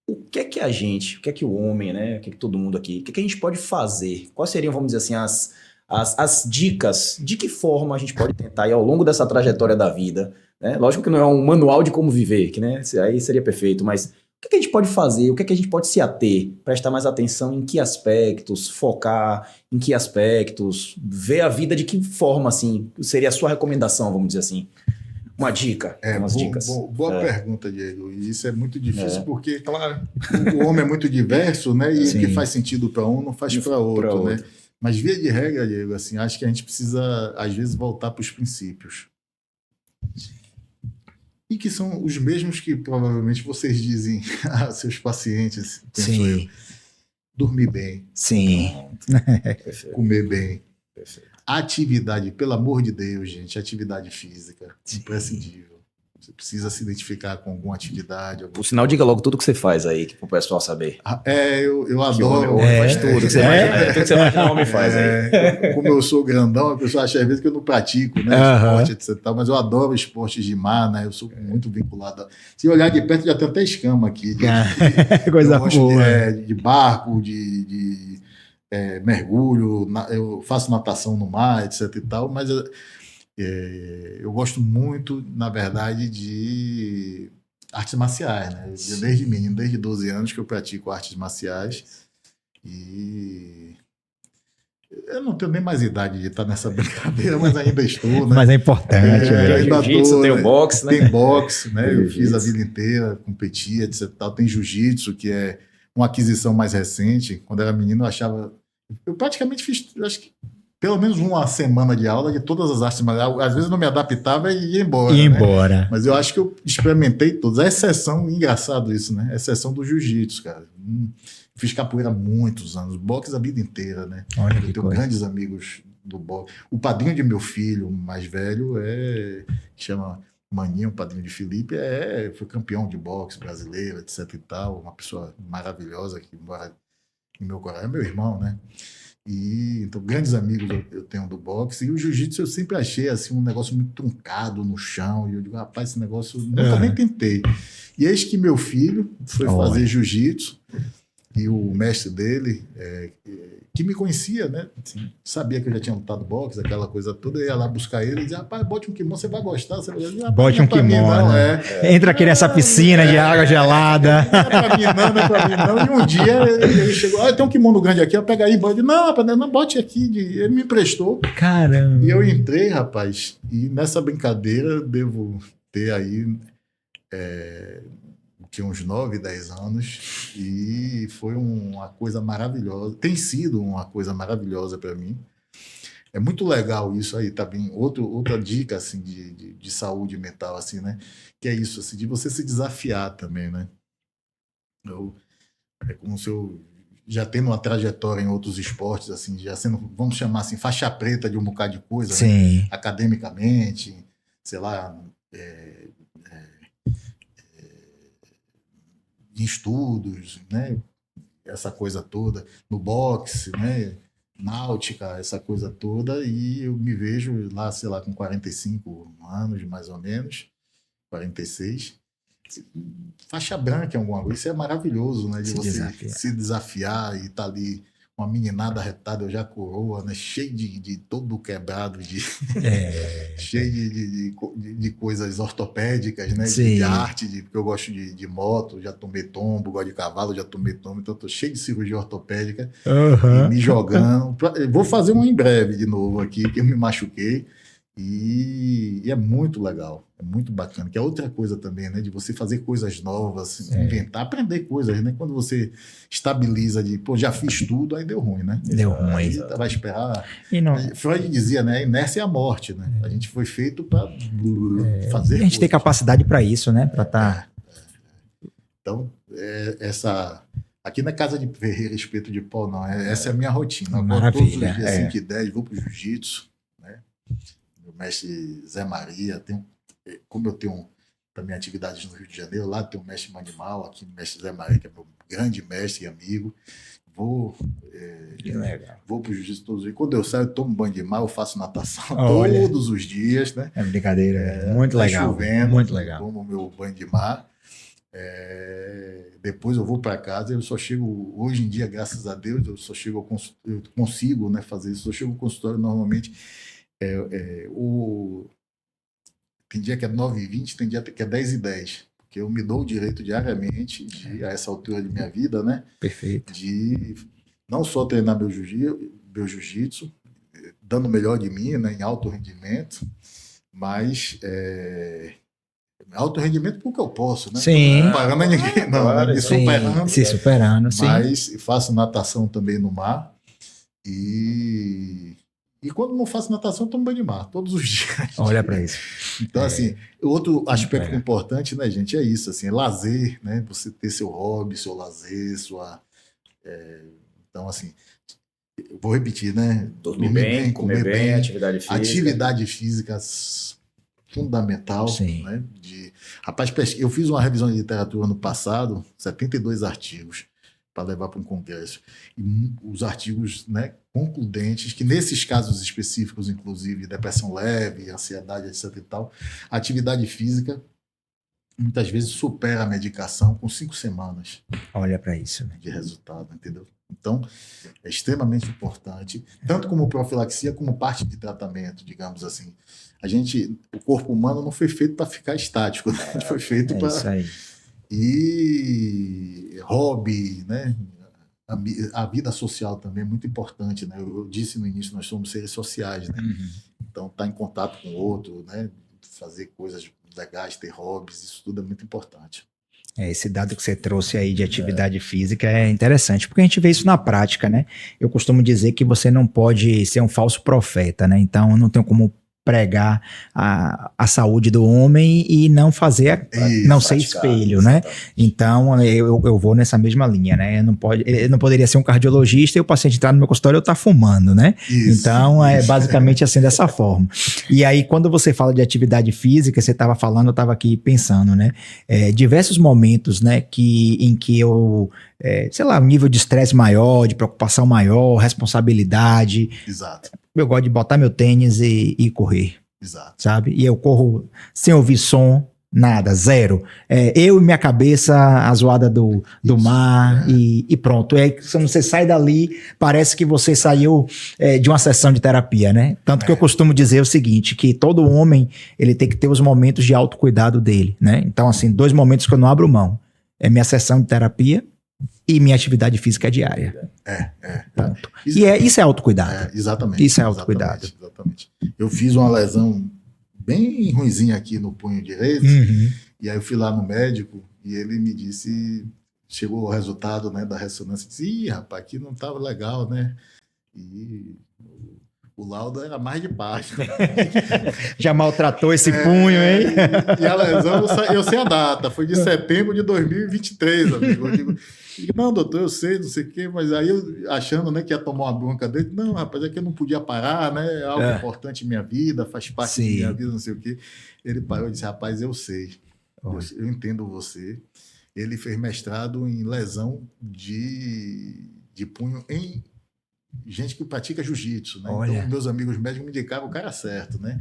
O que é que a gente, o que é que o homem, né? O que é que todo mundo aqui, o que é que a gente pode fazer? Quais seriam, vamos dizer assim, as dicas? De que forma a gente pode tentar ir ao longo dessa trajetória da vida? Né? Lógico que não é um manual de como viver, que né, aí seria perfeito, mas o que é que a gente pode fazer? O que é que a gente pode se ater? Prestar mais atenção em que aspectos? Focar em que aspectos? Ver a vida de que forma, assim? Seria a sua recomendação, vamos dizer assim? Uma dica, umas dicas. Boa pergunta, Diego. E isso é muito difícil porque Claro. o homem é muito diverso, né? E o Sim. que faz sentido para um não faz para outro, né? outro. Mas via de regra, Diego, assim, acho que a gente precisa às vezes voltar para os princípios. E que são os mesmos que provavelmente vocês dizem a seus pacientes, penso eu. Sim, Dormir bem, sim. Perfeito. comer bem. Perfeito. Atividade, pelo amor de Deus, gente, atividade física, imprescindível. Você precisa se identificar com alguma atividade. Por sinal, diga logo tudo que você faz aí, para o pessoal saber. Eu Que o adoro. homem faz tudo que você imagina. Tudo que você imagina, o homem faz aí. Como eu sou grandão, a pessoa acha às vezes que eu não pratico, né? Esporte, etc. Mas eu adoro esportes de mar, né? Eu sou muito vinculado. Se olhar de perto, já tem até escama aqui. Coisa eu gosto boa. de barco, de mergulho, eu faço natação no mar, etc. e tal, mas eu gosto muito, na verdade, de artes marciais, né? Desde menino, desde 12 anos que eu pratico artes marciais e eu não tenho nem mais idade de estar nessa brincadeira, mas ainda estou, né? Mas é importante. É, né? ainda Jiu-jitsu, tô, tem o boxe, né? Tem boxe, né? Tem Eu fiz a jiu-jitsu. vida inteira, competia, etc. Tal. Tem jiu-jitsu, que é uma aquisição mais recente. Quando era menino, eu achava... Eu praticamente fiz, acho que, pelo menos uma semana de aula de todas as artes marciais. Às vezes eu não me adaptava e ia embora. Ir né? embora. Mas eu acho que eu experimentei todas. A exceção, engraçado isso, né? A exceção do jiu-jitsu, cara. Fiz capoeira há muitos anos. Boxe a vida inteira, né? Olha Eu que tenho coisa. grandes amigos do boxe. O padrinho de meu filho, mais velho, chama Maninho, o padrinho de Felipe, foi campeão de boxe brasileiro, etc e tal. Uma pessoa maravilhosa que mora em meu coração. É meu irmão, né? E então grandes amigos eu tenho do boxe. E o jiu-jitsu eu sempre achei assim um negócio muito truncado no chão. E eu digo, rapaz, esse negócio nunca nem tentei. E eis que meu filho foi fazer jiu-jitsu e o mestre dele, que me conhecia, né? Sabia que eu já tinha lutado boxe, aquela coisa toda. Eu ia lá buscar ele e dizia, rapaz, bote um kimono, você vai gostar. Você vai dizer, Bote um kimono. Não, Entra aqui nessa piscina de água gelada. Não é pra mim, não, não é pra mim, não. E um dia ele chegou, tem um kimono grande aqui, eu pego aí, bote. Não, rapaz, não, bote aqui. Ele me emprestou. Caramba. E eu entrei, rapaz, e nessa brincadeira eu devo ter aí tinha uns 9, 10 anos, e foi uma coisa maravilhosa. Tem sido uma coisa maravilhosa para mim. É muito legal isso aí, tá bem? Outra dica assim de saúde mental, assim, né? Que é isso, assim, de você se desafiar também, né? É como se eu já tendo uma trajetória em outros esportes, assim, já sendo, vamos chamar assim, faixa preta de um bocado de coisa, Sim. né? Academicamente, sei lá, em estudos, né? Essa coisa toda, no boxe, né? Náutica, essa coisa toda, e eu me vejo lá, sei lá, com 45 anos, mais ou menos, 46, faixa branca em alguma coisa. Isso é maravilhoso, né? De Se você desafiar. se desafiar e estar ali, uma meninada retada, eu já coroa, né? Cheio de todo quebrado, cheio de coisas ortopédicas, né? Sim. De arte, porque eu gosto de moto, já tomei tombo, gosto de cavalo, já tomei tombo, então estou cheio de cirurgia ortopédica. E me jogando. Vou fazer um em breve de novo aqui, que eu me machuquei. E é muito legal, é muito bacana. Que é outra coisa também, né? De você fazer coisas novas, inventar, aprender coisas, né? Quando você estabiliza pô, já fiz tudo, aí deu ruim, né? Deu ruim. Aí vai esperar. E não, Freud dizia, né? A inércia é a morte, né? A gente foi feito para fazer. a gente tem coisas. capacidade para isso, né? Para estar. Então, aqui na casa de Ferreira Espeto de Pau, não. Essa é a minha rotina. Eu acordo todos os Maravilha, dias, é. 5h10, vou para o jiu-jitsu, né? Meu mestre Zé Maria, como eu tenho também atividades no Rio de Janeiro, lá tem o mestre Manimal, aqui o mestre Zé Maria, que é meu grande mestre e amigo. Que legal. Vou para o jiu-jitsu todos os dias. Quando eu saio, eu tomo banho de mar, eu faço natação Olha. todos os dias, né? É brincadeira. Muito Tá legal. chovendo, Muito legal. tomo meu banho de mar. Depois eu vou para casa, eu só chego, hoje em dia, graças a Deus, eu só chego eu consigo, né, fazer isso, eu chego ao consultório normalmente, tem dia que é 9h20, tem dia que é 10h10, porque eu me dou o direito diariamente, a essa altura de minha vida, né, Perfeito. de não só treinar meu jiu-jitsu, dando o melhor de mim, né, em alto rendimento, mas alto rendimento porque eu posso, né? Sim. Não parando ninguém, não, Claro, me sim. superando. Se superando, sim. Mas faço natação também no mar. E quando não faço natação, tomo banho de mar, todos os dias. Olha para isso. Então, assim, outro aspecto legal. importante, né, gente, é isso, assim, lazer, né? Você ter seu hobby, seu lazer, Então, assim, eu vou repetir, né? Dormir bem, comer bem, atividade física. Atividade física fundamental, Sim. né? Rapaz, eu fiz uma revisão de literatura no passado, 72 artigos para levar para um congresso. E os artigos, né, concludentes, que nesses casos específicos, inclusive depressão leve, ansiedade, etc. e tal, a atividade física muitas vezes supera a medicação com 5 semanas. Olha para isso. Né? De resultado, entendeu? Então, é extremamente importante, tanto como profilaxia, como parte de tratamento, digamos assim. O corpo humano não foi feito para ficar estático, né? Foi feito para... Isso aí. E hobby, né? A vida social também é muito importante, né? Eu disse no início, nós somos seres sociais, né? Uhum. Então, estar em contato com o outro, né? Fazer coisas legais, ter hobbies, isso tudo é muito importante. Esse dado que você trouxe aí de atividade física é interessante, porque a gente vê isso na prática, né? Eu costumo dizer que você não pode ser um falso profeta, né? Então, não tem como pregar a saúde do homem e não fazer, não ser espelho, né? Então, eu vou nessa mesma linha, né? Eu não poderia ser um cardiologista e o paciente entrar no meu consultório e eu estar fumando, né? Então, é basicamente assim, dessa forma. E aí, quando você fala de atividade física, você estava falando, eu estava aqui pensando, né? Diversos momentos, né, em que eu... sei lá, um nível de estresse maior, de preocupação maior, responsabilidade. Exato. Eu gosto de botar meu tênis e correr. Exato. Sabe? E eu corro sem ouvir som, nada, zero. Eu e minha cabeça, a zoada do mar e pronto. E aí, quando você sai dali, parece que você saiu de uma sessão de terapia, né? Tanto que eu costumo dizer o seguinte, que todo homem, ele tem que ter os momentos de autocuidado dele, né? Então, assim, 2 momentos que eu não abro mão. É minha sessão de terapia e minha atividade física diária. Ponto. Isso é autocuidado. Exatamente. Isso é autocuidado. Exatamente. Eu fiz uma lesão bem ruinzinha aqui no punho direito, e aí eu fui lá no médico e ele me disse, chegou o resultado, né, da ressonância, disse, ih, rapaz, aqui não estava legal, né? E o laudo era mais de baixo. Já maltratou esse punho, hein? E a lesão, eu sei a data, foi de setembro de 2023, amigo. Eu digo, não, doutor, eu sei, não sei o quê, mas aí eu achando, né, que ia tomar uma bronca dele, não, rapaz, é que eu não podia parar, né? É algo importante em minha vida, faz parte da minha vida, não sei o quê. Ele parou e disse, rapaz, eu sei, eu entendo você. ele fez mestrado em lesão de punho em gente que pratica jiu-jitsu, né? Olha. Então, meus amigos médicos me indicavam o cara certo, né?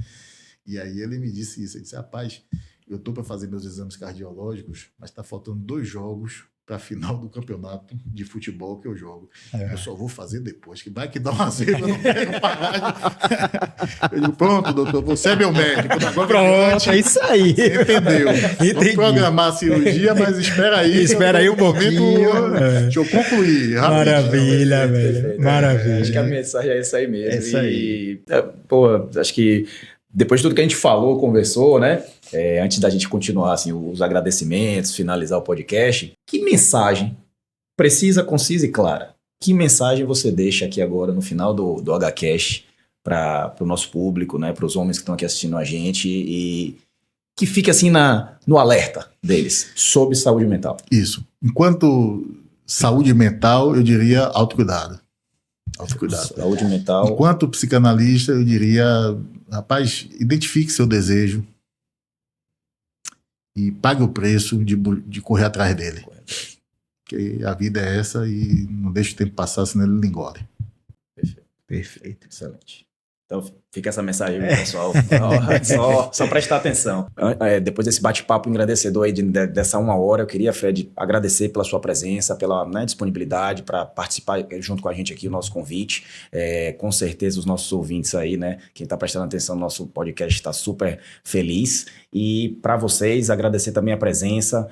E aí ele me disse isso. Ele disse, rapaz, eu estou para fazer meus exames cardiológicos, mas está faltando 2 jogos para a final do campeonato de futebol que eu jogo. Eu só vou fazer depois, que vai que dá uma zebra, eu não quero parar. Eu digo, pronto, doutor, você é meu médico. Agora Pronto, é isso aí. você entendeu. Entendi. Vamos programar a cirurgia, mas espera aí. Espera aí um pouquinho. Deixa eu concluir. rapidinho. Maravilha, velho. Perfeito. Maravilha. Acho que a mensagem é essa aí mesmo. É isso aí. Pô, acho que depois de tudo que a gente falou, conversou, né? Antes da gente continuar assim, os agradecimentos, finalizar o podcast, que mensagem precisa, concisa e clara? Que mensagem você deixa aqui agora no final do HCast para o nosso público, né? Para os homens que estão aqui assistindo a gente e que fique assim no alerta deles sobre saúde mental? Isso. Enquanto saúde mental, eu diria autocuidado. Autocuidado. Saúde mental. Enquanto psicanalista, eu diria, rapaz, identifique seu desejo e pague o preço de correr atrás dele. Porque a vida é essa e não deixe o tempo passar, senão ele lhe engole. Perfeito. Excelente. Então fica essa mensagem aí, pessoal. Só prestar atenção. Depois desse bate-papo engrandecedor aí dessa 1 hora, eu queria, Fred, agradecer pela sua presença, pela disponibilidade para participar junto com a gente aqui do nosso convite. Com certeza os nossos ouvintes aí, né? Quem está prestando atenção no nosso podcast está super feliz. E para vocês, agradecer também a presença.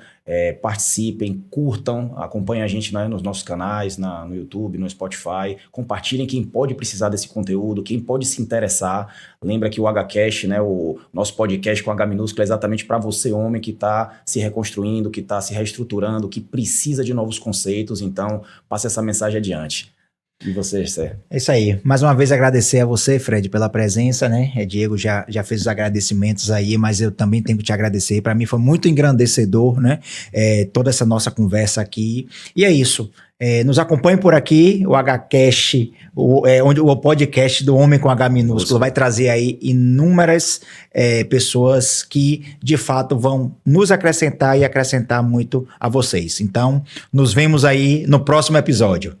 Participem, curtam, acompanhem a gente, né, nos nossos canais, no YouTube, no Spotify. Compartilhem quem pode precisar desse conteúdo, quem pode se interessar. Lembra que o HCast, né, o nosso podcast com H minúsculo, é exatamente para você, homem, que está se reconstruindo, que está se reestruturando, que precisa de novos conceitos. Então, passe essa mensagem adiante. E você, Sé? É isso aí. Mais uma vez agradecer a você, Fred, pela presença, né? Diego já fez os agradecimentos aí, mas eu também tenho que te agradecer. Para mim foi muito engrandecedor, né? Toda essa nossa conversa aqui. E é isso. Nos acompanhe por aqui, o HCast, o podcast do Homem com H minúsculo vai trazer aí inúmeras pessoas que, de fato, vão nos acrescentar e acrescentar muito a vocês. Então, nos vemos aí no próximo episódio.